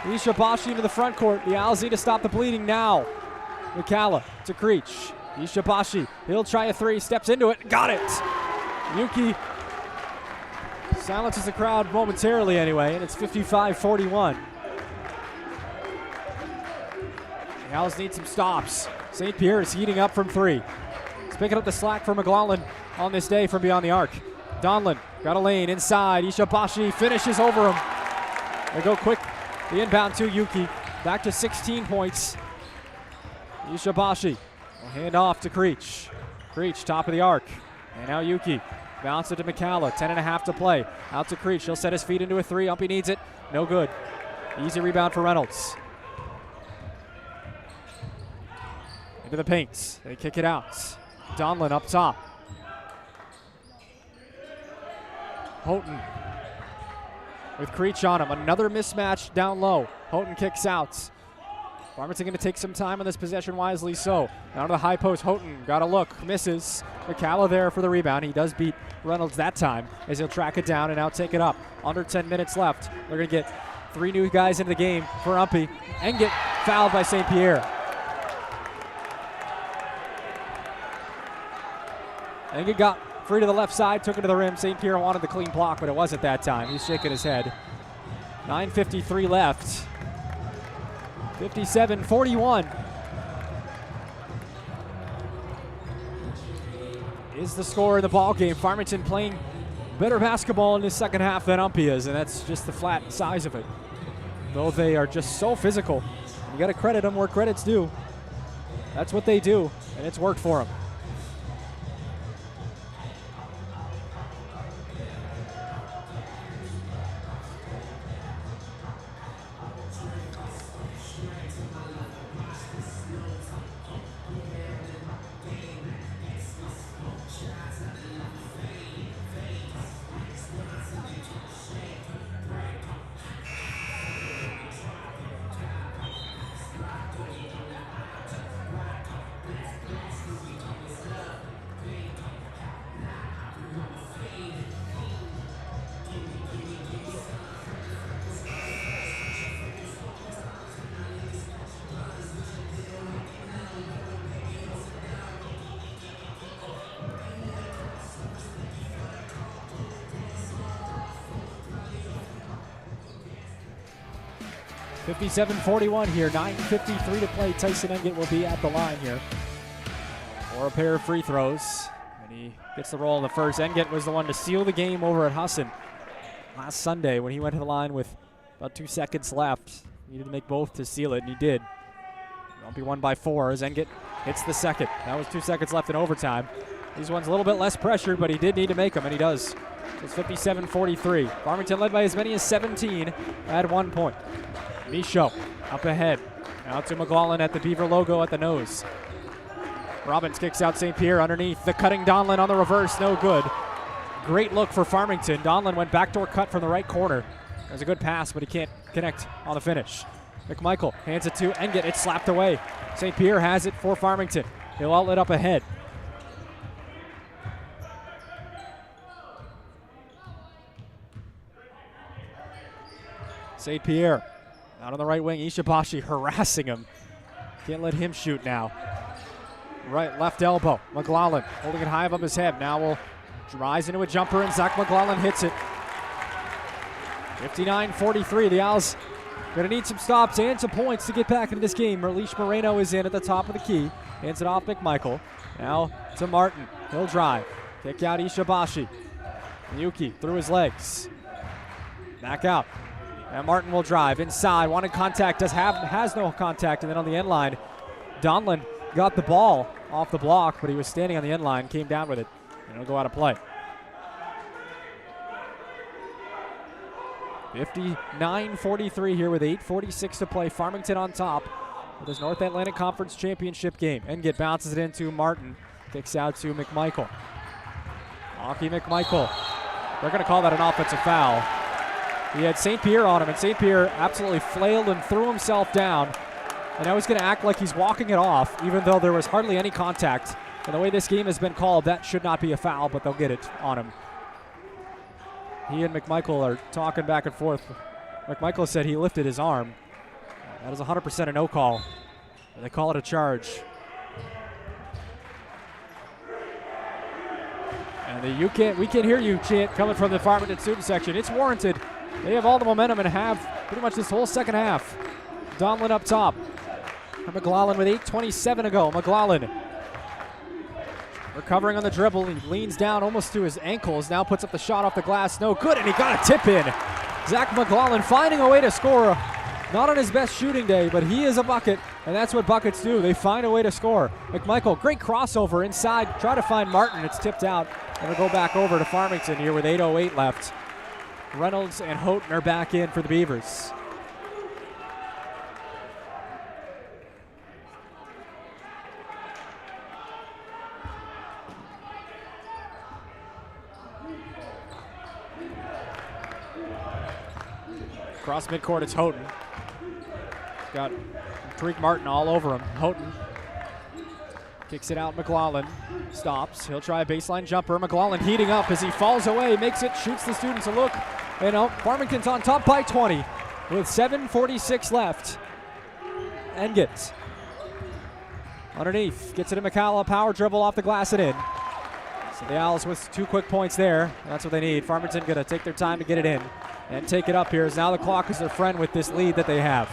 Ishibashi into the front court. The Owls need to stop the bleeding now. McCalla to Creech. Ishibashi, he'll try a 3, steps into it, got it. Yuki Silences the crowd momentarily anyway, and it's 55-41. The Owls need some stops. St. Pierre is heating up from 3. He's picking up the slack for McLaughlin on this day from beyond the arc. Donlin got a lane inside. Ishibashi finishes over him. They go quick. The inbound to Yuki. Back to 16 points. Ishibashi will hand off to Creech. Creech, top of the arc. And now Yuki. Bounce it to McCalla. 10.5 to play. Out to Creech. He'll set his feet into a 3. Umpy needs it. No good. Easy rebound for Reynolds. Into the paint. They kick it out. Donlin up top. Houghton with Creech on him. Another mismatch down low. Houghton kicks out. Farmington going to take some time on this possession, wisely so. Down to the high post. Houghton got a look. Misses. McCalla there for the rebound. He does beat Reynolds that time as he'll track it down and now take it up. Under 10 minutes left. They're going to get 3 new guys into the game for Umpy and get fouled by St. Pierre. Engit got free to the left side, took it to the rim. St. Pierre wanted the clean block, but it wasn't that time. He's shaking his head. 9:53 left. 57-41 is the score in the ball game. Farmington playing better basketball in the second half than Umpy is, and that's just the flat size of it. Though they are just so physical. You got to credit them where credit's due. That's what they do, and it's worked for them. 57-41 here, 9:53 to play. Tyson Engit will be at the line here for a pair of free throws. And he gets the roll in the first. Engit was the one to seal the game over at Husson last Sunday when he went to the line with about 2 seconds left. Needed to make both to seal it, and he did. Umpy won by 4 as Engit hits the second. That was 2 seconds left in overtime. These ones a little bit less pressured, but he did need to make them, and he does. So it's 57-43. Farmington led by as many as 17 at 1 point. Michaud up ahead. Out to McLaughlin at the Beaver logo at the nose. Robbins kicks out St. Pierre underneath. The cutting Donlin on the reverse, no good. Great look for Farmington. Donlin went backdoor cut from the right corner. There's a good pass, but he can't connect on the finish. McMichael hands it to Engit. It's slapped away. St. Pierre has it for Farmington. He'll outlet up ahead. St. Pierre out on the right wing. Ishibashi harassing him. Can't let him shoot now. Right, left elbow. McLaughlin holding it high above his head. Now will rise into a jumper, and Zach McLaughlin hits it. 59-43. The Owls going to need some stops and some points to get back into this game. Merleesh Moreno is in at the top of the key. Hands it off McMichael. Now to Martin. He'll drive. Kick out Ishibashi. Yuki through his legs. Back out. And Martin will drive inside. Wanted contact. Has no contact. And then on the end line, Donlin got the ball off the block, but he was standing on the end line. Came down with it. And it'll go out of play. 59-43 here with 8:46 to play. Farmington on top with his North Atlantic Conference Championship game. Engit bounces it into Martin. Kicks out to McMichael. Aki McMichael. They're going to call that an offensive foul. He had St. Pierre on him, and St. Pierre absolutely flailed and threw himself down. And now he's going to act like he's walking it off, even though there was hardly any contact. And the way this game has been called, that should not be a foul, but they'll get it on him. He and McMichael are talking back and forth. McMichael said he lifted his arm. That is 100% a no call. They call it a charge. And And we can hear you chant coming from the Farmington student section. It's warranted. They have all the momentum and have pretty much this whole second half. Donlin up top. McLaughlin with 8:27 to go. McLaughlin recovering on the dribble. He leans down almost to his ankles. Now puts up the shot off the glass. No good, and he got a tip in. Zach McLaughlin finding a way to score. Not on his best shooting day, but he is a bucket, and that's what buckets do. They find a way to score. McMichael, great crossover inside. Try to find Martin. It's tipped out. And we'll go back over to Farmington here with 8:08 left. Reynolds and Houghton are back in for the Beavers. Across midcourt, it's Houghton. Got Tariq Martin all over him. Houghton kicks it out. McLaughlin stops. He'll try a baseline jumper. McLaughlin heating up as he falls away, makes it, shoots the students a look. And Farmington's on top by 20 with 7:46 left. Engett underneath, gets it to McCalla. Power dribble off the glass and in. So the Owls with 2 quick points there. That's what they need. Farmington going to take their time to get it in and take it up here, as now the clock is their friend with this lead that they have.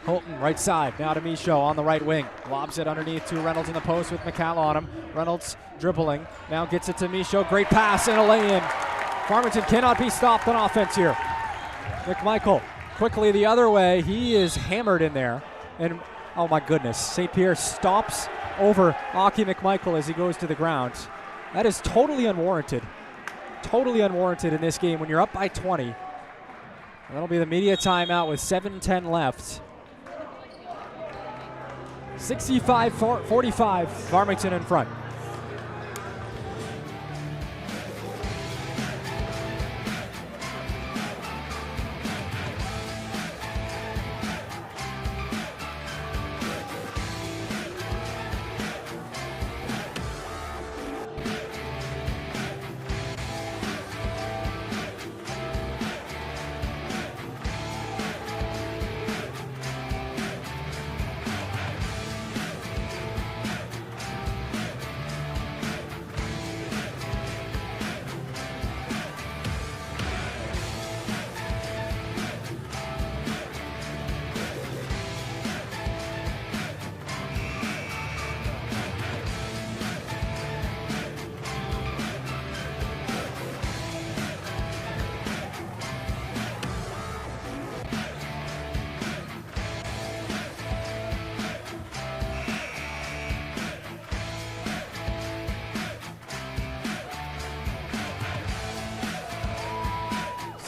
Houghton, right side, now to Michaud on the right wing. Lobs it underneath to Reynolds in the post with McCalla on him. Reynolds dribbling, now gets it to Michaud. Great pass and a lay-in. Farmington cannot be stopped on offense here. McMichael quickly the other way. He is hammered in there. And oh my goodness, St. Pierre stops over Aki McMichael as he goes to the ground. That is totally unwarranted. Totally unwarranted in this game when you're up by 20. And that'll be the media timeout with 7:10 left. 65-45, Farmington in front.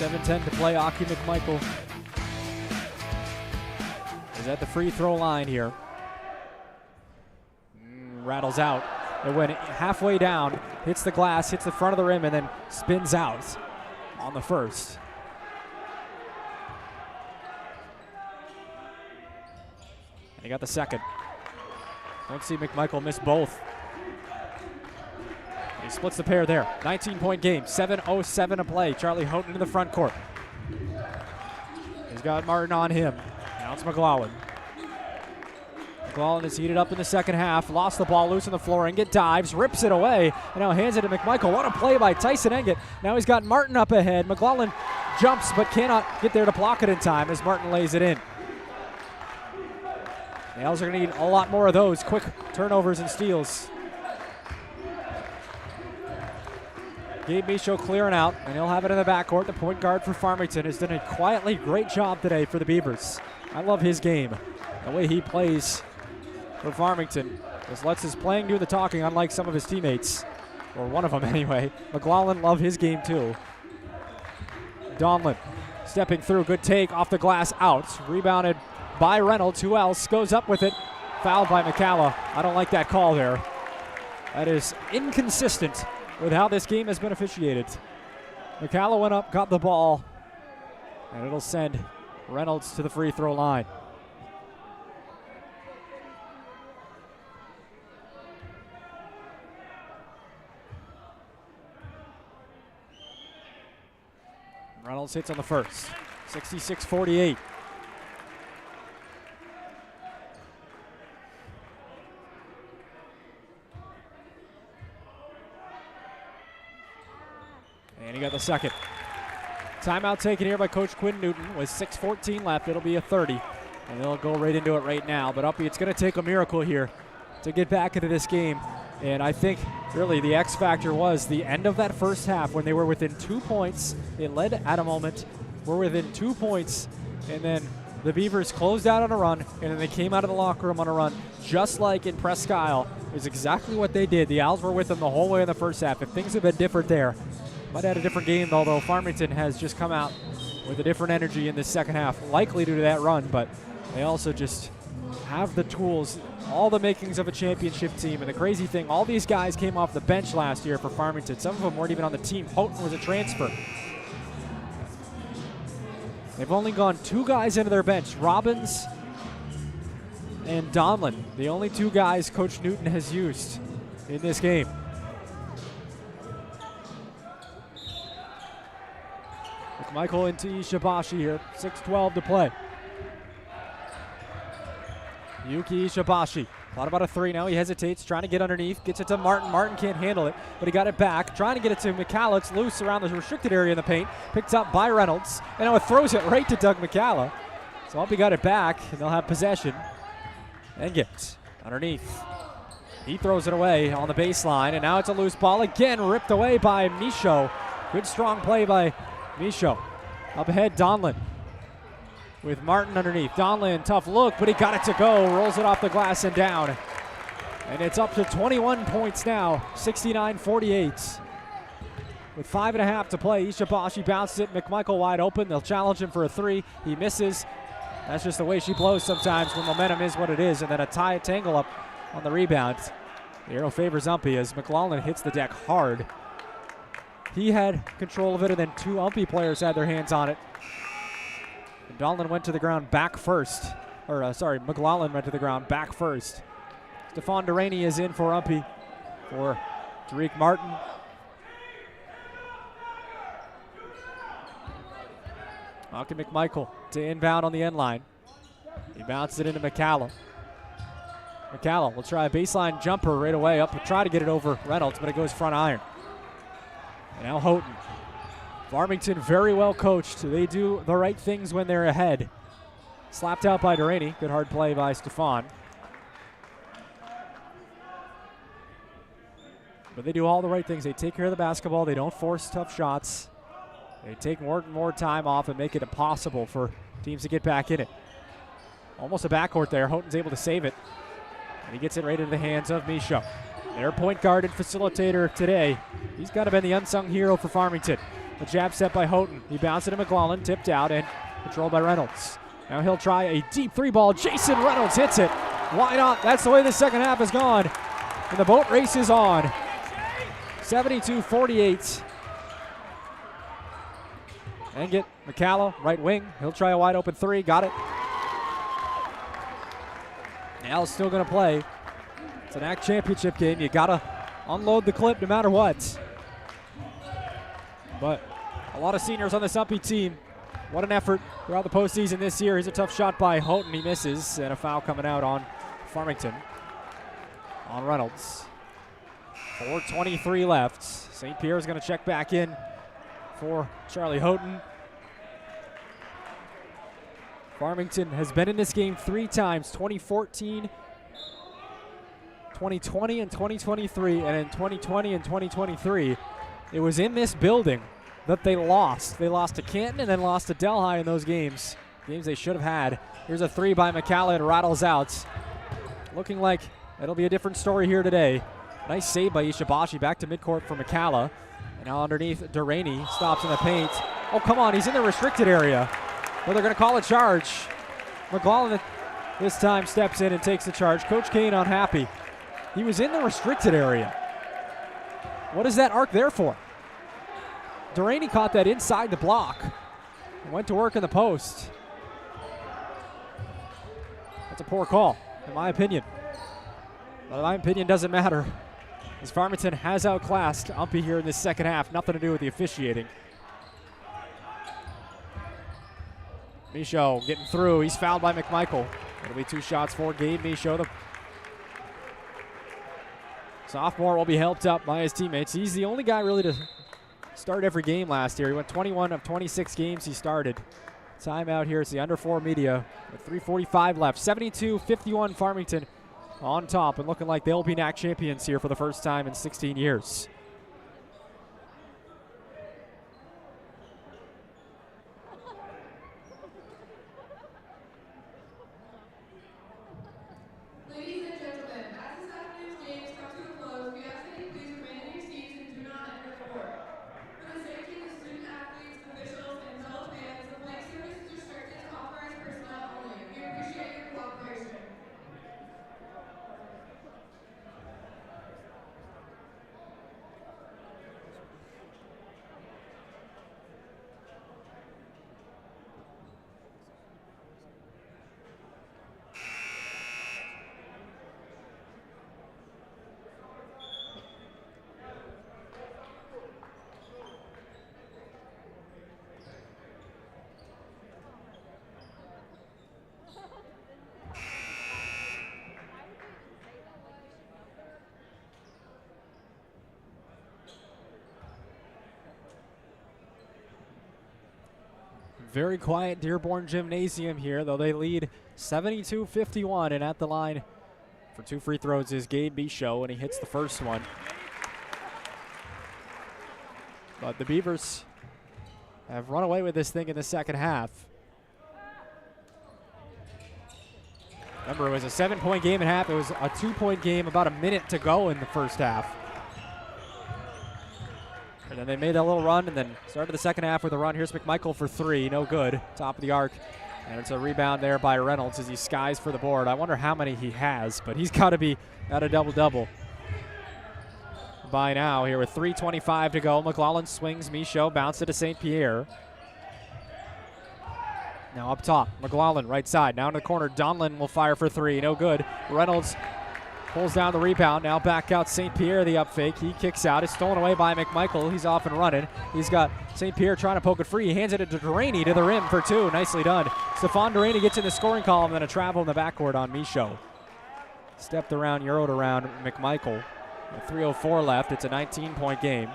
.7:10 to play. Aki McMichael is at the free throw line here. Rattles out. It went halfway down, hits the glass, hits the front of the rim, and then spins out on the first. And he got the second. Don't see McMichael miss both. He splits the pair there. 19-point game, 7:07 to play. Charlie Houghton in the front court. He's got Martin on him. Now it's McLaughlin. McLaughlin is heated up in the second half. Lost the ball loose on the floor. Engett dives, rips it away, and now hands it to McMichael. What a play by Tyson Engett. Now he's got Martin up ahead. McLaughlin jumps but cannot get there to block it in time as Martin lays it in. The Owls are going to need a lot more of those quick turnovers and steals. Gabe Michaud clearing out, and he'll have it in the backcourt. The point guard for Farmington has done a quietly great job today for the Beavers. I love his game, the way he plays for Farmington. Just lets his playing do the talking, unlike some of his teammates, or one of them anyway. McLaughlin love his game too. Donlin stepping through, good take off the glass, out. Rebounded by Reynolds. Who else goes up with it? Fouled by McCalla. I don't like that call there. That is inconsistent with how this game has been officiated. McCalla went up, got the ball, and it'll send Reynolds to the free throw line. Reynolds hits on the first. 66-48. And he got the second. Timeout taken here by Coach Quinn Newton with 6:14 left. It'll be a 30. And they'll go right into it right now. But UMPI, it's going to take a miracle here to get back into this game. And I think really the X factor was the end of that first half when they were within 2 points. They led at a moment, were within 2 points, and then the Beavers closed out on a run, and then they came out of the locker room on a run, just like in Presque Isle. Is exactly what they did. The Owls were with them the whole way in the first half. If things had been different there, might have had a different game, although Farmington has just come out with a different energy in this second half, likely due to that run, but they also just have the tools, all the makings of a championship team. And the crazy thing, all these guys came off the bench last year for Farmington. Some of them weren't even on the team. Houghton was a transfer. They've only gone 2 guys into their bench, Robbins and Donlin, the only 2 guys Coach Newton has used in this game. McMichael into Ishibashi here, 6:12 to play. Yuki Ishibashi thought about a 3 now. He hesitates, trying to get underneath, gets it to Martin. Martin can't handle it, but he got it back, trying to get it to McCalla. It's loose around the restricted area in the paint, picked up by Reynolds, and now it throws it right to Doug McCalla. So UMPI got it back, and they'll have possession. And gets underneath. He throws it away on the baseline, and now it's a loose ball again, ripped away by Michaud. Good strong play by Michaud. Up ahead, Donlin with Martin underneath. Donlin, tough look, but he got it to go. Rolls it off the glass and down. And it's up to 21 points now, 69-48. With 5.5 to play, Ishibashi bounces it. McMichael wide open. They'll challenge him for a 3. He misses. That's just the way she blows sometimes when momentum is what it is. And then a tangle up on the rebound. The arrow favors UMPI as McLaughlin hits the deck hard. He had control of it, and then 2 UMPI players had their hands on it. And Donlin went to the ground back first. McLaughlin went to the ground back first. Stephon Deraney is in for UMPI for Tariq Martin. Malcolm McMichael to inbound on the end line. He bounces it into McCalla. McCalla will try a baseline jumper right away up, try to get it over Reynolds, but it goes front iron. And now Houghton. Farmington very well coached. They do the right things when they're ahead. Slapped out by Deraney. Good hard play by Stephon. But they do all the right things. They take care of the basketball. They don't force tough shots. They take more time off and make it impossible for teams to get back in it. Almost a backcourt there. Houghton's able to save it. And he gets it right into the hands of Michaud. Their point guard and facilitator today. He's got to be the unsung hero for Farmington. A jab set by Houghton. He bounced it to McLaughlin, tipped out, and controlled by Reynolds. Now he'll try a deep 3 ball. Jason Reynolds hits it. Why not? That's the way the second half has gone. And the boat race is on. 72-48. And get McCalla, right wing. He'll try a wide open 3. Got it. Now still going to play. It's an NAC championship game. You got to unload the clip no matter what. But a lot of seniors on this UMPI team. What an effort throughout the postseason this year. Here's a tough shot by Houghton. He misses, and a foul coming out on Farmington. On Reynolds. 4:23 left. St. Pierre is going to check back in for Charlie Houghton. Farmington has been in this game 3 times, 2014, 2020, and 2023. And in 2020 and 2023, it was in this building that they lost. They lost to Canton and then lost to Delhi in those games. Games they should have had. Here's a 3 by McCalla. It rattles out. Looking like it'll be a different story here today. Nice save by Ishibashi. Back to midcourt for McCalla. And now underneath, Deraney stops in the paint. Oh, come on. He's in the restricted area. But they're going to call a charge. McLaughlin this time steps in and takes the charge. Coach Kane unhappy. He was in the restricted area. What is that arc there for? Deraney caught that inside the block and went to work in the post. That's a poor call, in my opinion. But my opinion doesn't matter, as Farmington has outclassed UMPI here in this second half. Nothing to do with the officiating. Michaud getting through. He's fouled by McMichael. It'll be 2 shots for Gabe Michaud. The sophomore will be helped up by his teammates. He's the only guy really to start every game last year. He went 21 of 26 games he started. Timeout here. It's the under 4 media with 3:45 left. 72-51 Farmington on top and looking like they'll be NAC champions here for the first time in 16 years. Ladies and gentlemen, as this afternoon's games come to a close, we ask that you please remain in your seats and do not enter the court. For the safety of the student athletes, officials, and fellow fans, the playing service is restricted to authorized personnel only. We appreciate your cooperation. Very quiet Dearborn Gymnasium here, though they lead 72-51, and at the line for 2 free throws is Gabe Michaud, and he hits the first one. But the Beavers have run away with this thing in the second half. Remember, it was a 7-point game at half. It was a 2-point game about a minute to go in the first half. And then they made that little run and then started the second half with a run. Here's McMichael for 3, no good, top of the arc. And it's a rebound there by Reynolds as he skies for the board. I wonder how many he has, but he's got to be at a double-double by now here with 3:25 to go. McClellan swings, Michaud bounce it to St. Pierre. Now up top, McClellan right side, now in the corner. Donlin will fire for 3, no good. Reynolds pulls down the rebound. Now back out St. Pierre, the up fake. He kicks out. It's stolen away by McMichael. He's off and running. He's got St. Pierre trying to poke it free. He hands it to Duraney to the rim for 2. Nicely done. Stephon Duraney gets in the scoring column, then a travel in the backcourt on Michaud. Stepped around, euroed around McMichael. With 3:04 left. It's a 19-point game.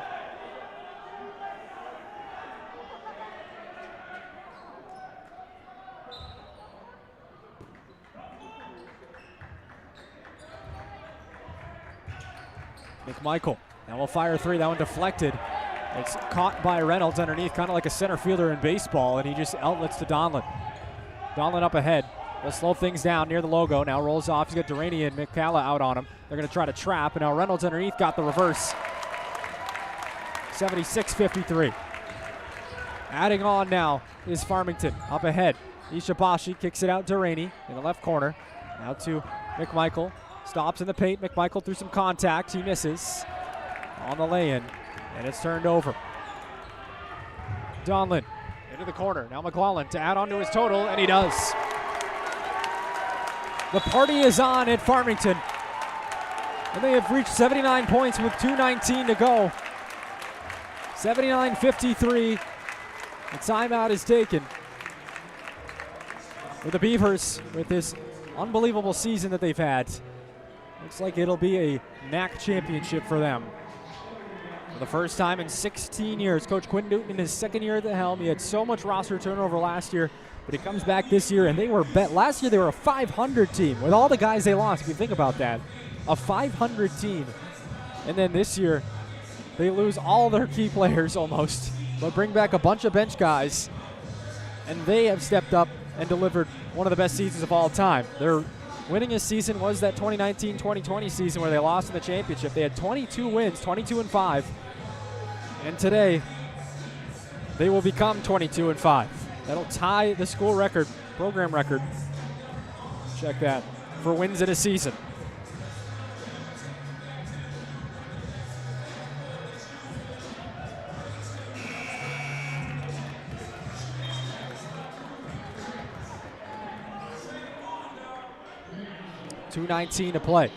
McMichael now will fire 3. That one deflected. It's caught by Reynolds underneath, kind of like a center fielder in baseball, and he just outlets to Donlin. Donlin up ahead. Will slow things down near the logo. Now rolls off. He's got Duraney and McCalla out on him. They're going to try to trap, and now Reynolds underneath got the reverse. 76-53. Adding on now is Farmington up ahead. Ishibashi kicks it out Duraney in the left corner. Now to McMichael. Stops in the paint. McMichael through some contact. He misses on the lay-in, and it's turned over. Donlin into the corner. Now McClellan to add on to his total, and he does. The party is on at Farmington, and they have reached 79 points with 2:19 to go. 79-53. The timeout is taken. With the Beavers, with this unbelievable season that they've had, looks like it'll be a NAC championship for them. For the first time in 16 years, Coach Quinn Newton in his second year at the helm. He had so much roster turnover last year, but he comes back this year, and they were last year they were a 500 team with all the guys they lost. If you think about that, a 500 team, and then this year they lose all their key players almost, but bring back a bunch of bench guys, and they have stepped up and delivered one of the best seasons of all time. Their winningest season was that 2019-2020 season where they lost in the championship. They had 22 wins, 22-5. And today, they will become 22-5. That'll tie the school record, program record. Check that, for wins in a season. .219 to play.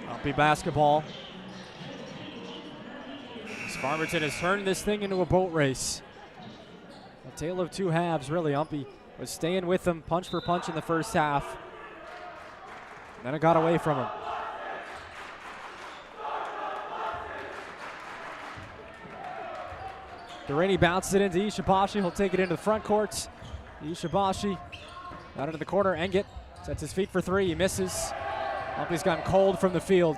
UMPI basketball. Farmington has turned this thing into a boat race. A tale of two halves, really. UMPI was staying with them punch for punch in the first half. And then it got away from him. Durrani bounces it into Ishibashi. He'll take it into the front court. Ishibashi out into the corner. Engit sets his feet for three. He misses. He's gotten cold from the field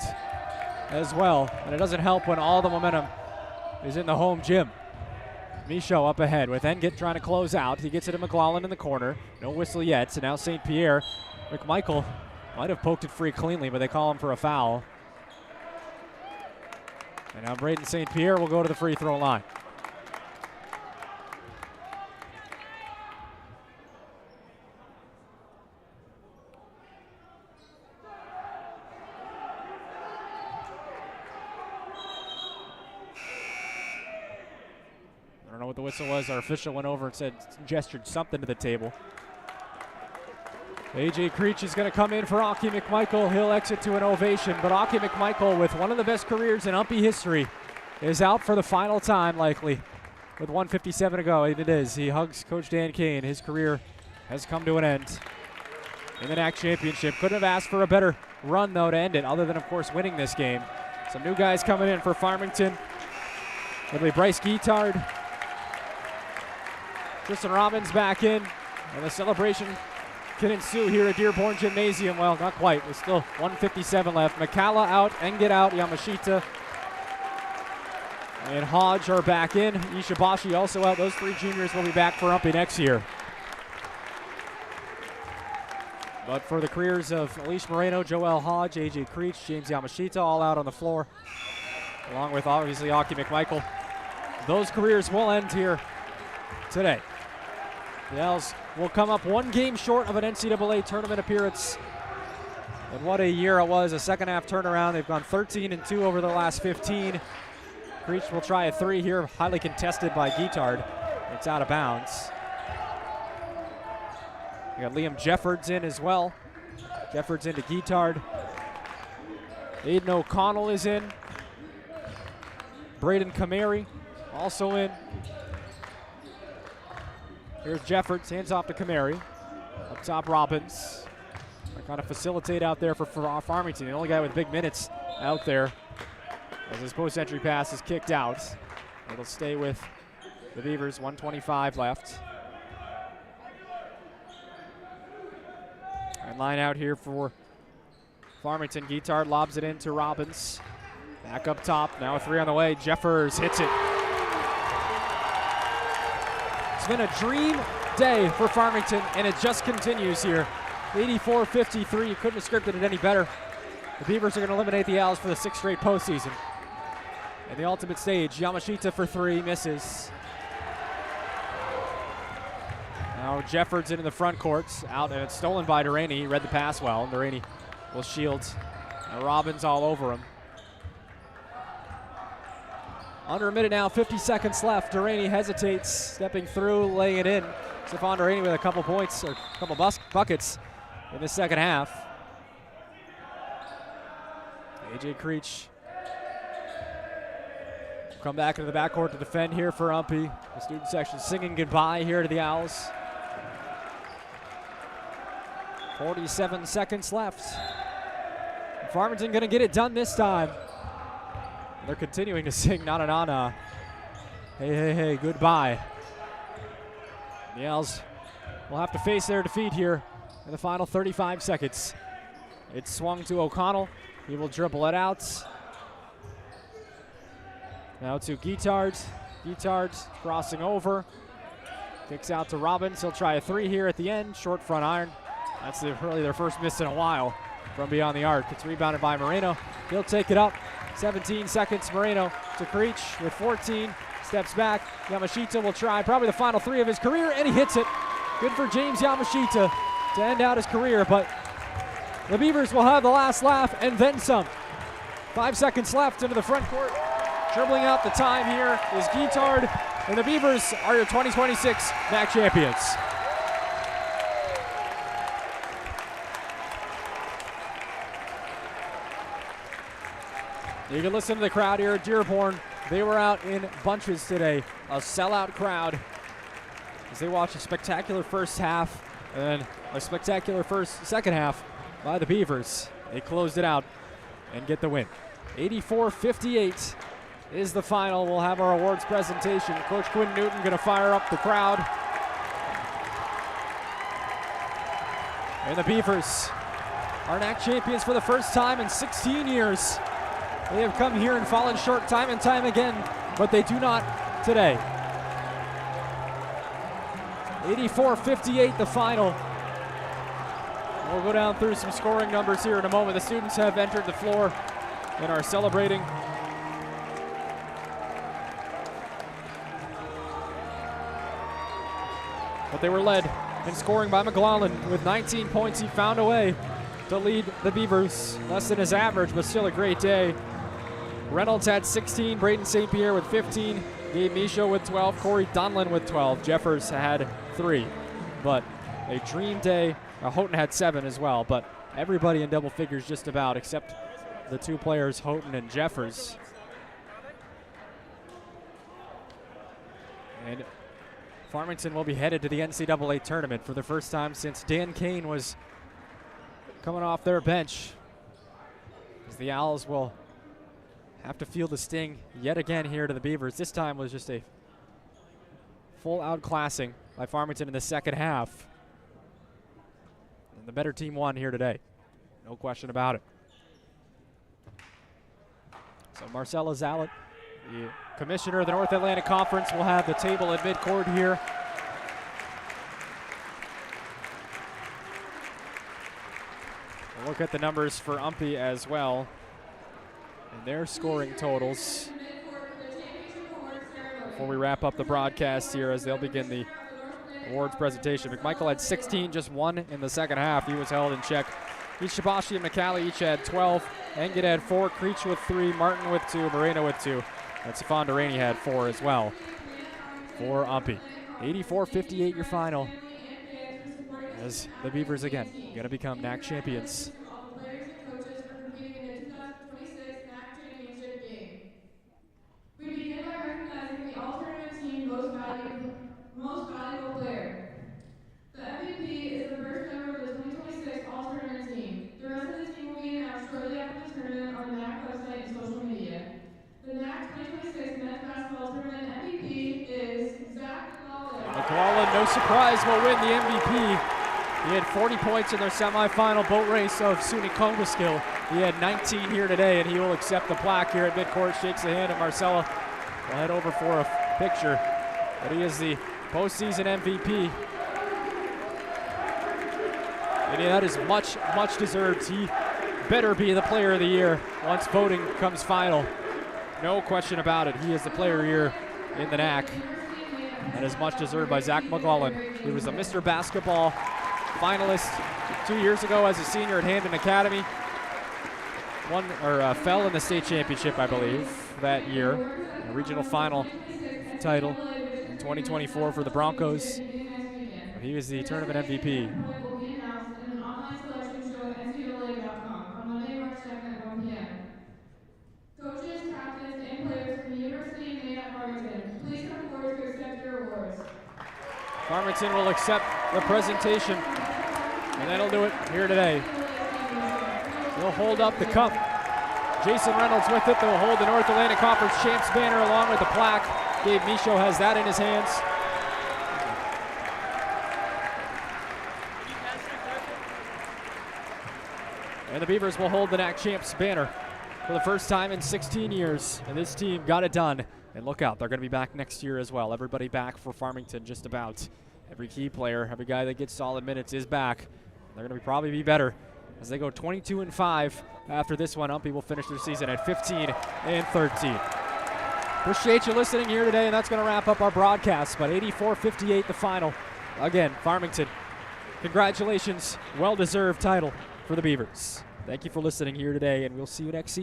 as well. And it doesn't help when all the momentum is in the home gym. Michaud up ahead with Engit trying to close out. He gets it to McLaughlin in the corner. No whistle yet. So now St. Pierre. McMichael might have poked it free cleanly, but they call him for a foul. And now Braden St. Pierre will go to the free throw line. I don't know what the whistle was. Our official went over and said, gestured something to the table. A.J. Creech is going to come in for Aki McMichael. He'll exit to an ovation, but Aki McMichael, with one of the best careers in UMPI history, is out for the final time, likely, with 1:57 to go. It is. He hugs Coach Dan Kane. His career has come to an end in the NAC championship. Couldn't have asked for a better run, though, to end it, other than, of course, winning this game. Some new guys coming in for Farmington. It'll be Bryce Guitard. Tristan Robbins back in, and the celebration can ensue here at Dearborn Gymnasium. Well, not quite. There's still 1:57 left. McCalla out, Engit out, Yamashita and Hodge are back in. Ishibashi also out. Those three juniors will be back for UMPI next year. But for the careers of Alicia Moreno, Joel Hodge, A.J. Creech, James Yamashita, all out on the floor, along with obviously Aki McMichael, those careers will end here today. The Owls will come up one game short of an NCAA tournament appearance. And what a year it was, a second half turnaround. They've gone 13-2 over the last 15. Creech will try a three here, highly contested by Guitard. It's out of bounds. We got Liam Jeffords in as well. Jeffords into Guitard. Aiden O'Connell is in. Braden Kamari also in. Here's Jeffords, hands off to Kamari. Up top, Robbins. They're kind of facilitate out there for Farmington. The only guy with big minutes out there as his post-entry pass is kicked out. It'll stay with the Beavers, 1:25 left. And line out here for Farmington. Guitard lobs it into Robbins. Back up top, now a three on the way. Jeffers hits it. It's been a dream day for Farmington, and it just continues here. 84-53, you couldn't have scripted it any better. The Beavers are going to eliminate the Owls for the sixth straight postseason. And the ultimate stage, Yamashita for three, misses. Now Jeffords into the front courts, out, and it's stolen by Durrani. He read the pass well, and Durrani will shield. Now Robbins all over him. Under a minute now, 50 seconds left. Durrani hesitates, stepping through, laying it in. Stephon Durrani with a couple points, or a couple buckets in the second half. A.J. Creech come back into the backcourt to defend here for UMPI. The student section singing goodbye here to the Owls. 47 seconds left. Farmington gonna get it done this time. They're continuing to sing na na na na. Hey, hey, hey, goodbye. The Owls will have to face their defeat here in the final 35 seconds. It's swung to O'Connell. He will dribble it out. Now to Guitard. Guitard crossing over. Kicks out to Robbins. He'll try a three here at the end. Short front iron. That's really their first miss in a while from beyond the arc. It's rebounded by Moreno. He'll take it up. 17 seconds. Moreno to Creech with 14. Steps back. Yamashita will try probably the final three of his career, and he hits it. Good for James Yamashita to end out his career, but the Beavers will have the last laugh and then some. 5 seconds left into the front court. Dribbling out the time here is Guitard, and the Beavers are your 2026 NAC champions. You can listen to the crowd here at Dearborn. They were out in bunches today. A sellout crowd as they watch a spectacular first half and a spectacular second half by the Beavers. They closed it out and get the win. 84-58. is the final. We'll have our awards presentation. Coach Quinn Newton going to fire up the crowd. And the Beavers are NAC champions for the first time in 16 years. They have come here and fallen short time and time again, but they do not today. 84-58 the final. We'll go down through some scoring numbers here in a moment. The students have entered the floor and are celebrating. But they were led in scoring by McLaughlin with 19 points. He found a way to lead the Beavers. Less than his average, but still a great day. Reynolds had 16, Braden St. Pierre with 15, Gabe Michaud with 12, Corey Dunlin with 12. Jeffers had 3, but a dream day. Houghton had 7 as well, but everybody in double figures just about, except the 2 players, Houghton and Jeffers. And Farmington will be headed to the NCAA tournament for the first time since Dan Kane was coming off their bench, as the Owls will have to feel the sting yet again here to the Beavers. This time was just a full outclassing by Farmington in the second half. And the better team won here today. No question about it. So Marcella Zallet, the commissioner of the North Atlantic Conference, will have the table at midcourt here. We'll look at the numbers for UMPI as well and their scoring totals before we wrap up the broadcast here, as they'll begin the awards presentation. McMichael had 16, just 1 in the second half. He was held in check. Ishibashi and McCallie each had 12. Engid had 4, Creech with 3, Martin with 2, Moreno with 2. And Stefan Duraney had 4 as well for UMPI. 84-58 your final, as the Beavers again going to become NAC champions. We begin by recognizing the all-tournament team most valuable player. The MVP is the first member of the 2026 all-tournament team. The rest of the team will be announced shortly after the tournament on the NAC website and social media. The NAC 2026 men's basketball tournament MVP is Zach McLaughlin. McLaughlin, no surprise, will win the MVP. He had 40 points in their semifinal boat race of SUNY Congaskill. He had 19 here today, and he will accept the plaque here at midcourt. Shakes the hand of Marcella. We'll head over for a picture. But he is the postseason MVP. And that is much, much deserved. He better be the player of the year once voting comes final. No question about it. He is the player here in the NAC. That is much deserved by Zach McLaughlin. He was a Mr. Basketball finalist 2 years ago as a senior at Hamden Academy. Fell in the state championship, I believe, that year. A regional final title in 2024 for the Broncos. But he was the tournament MVP. Coaches, captains, and players from the University of Maine at Farmington, please come forward to accept your awards. Farmington will accept the presentation, and that'll do it here today. They'll hold up the cup. Jason Reynolds with it. They'll hold the North Atlantic Conference Champs banner along with the plaque. Gabe Michaud has that in his hands. And the Beavers will hold the NAC Champs banner for the first time in 16 years. And this team got it done. And look out, they're going to be back next year as well. Everybody back for Farmington, just about. Every key player, every guy that gets solid minutes is back. They're going to probably be better as they go 22-5 after this one. UMPI will finish their season at 15-13. Appreciate you listening here today, and that's going to wrap up our broadcast. But 84-58 the final. Again, Farmington, congratulations, well-deserved title for the Beavers. Thank you for listening here today, and we'll see you next season.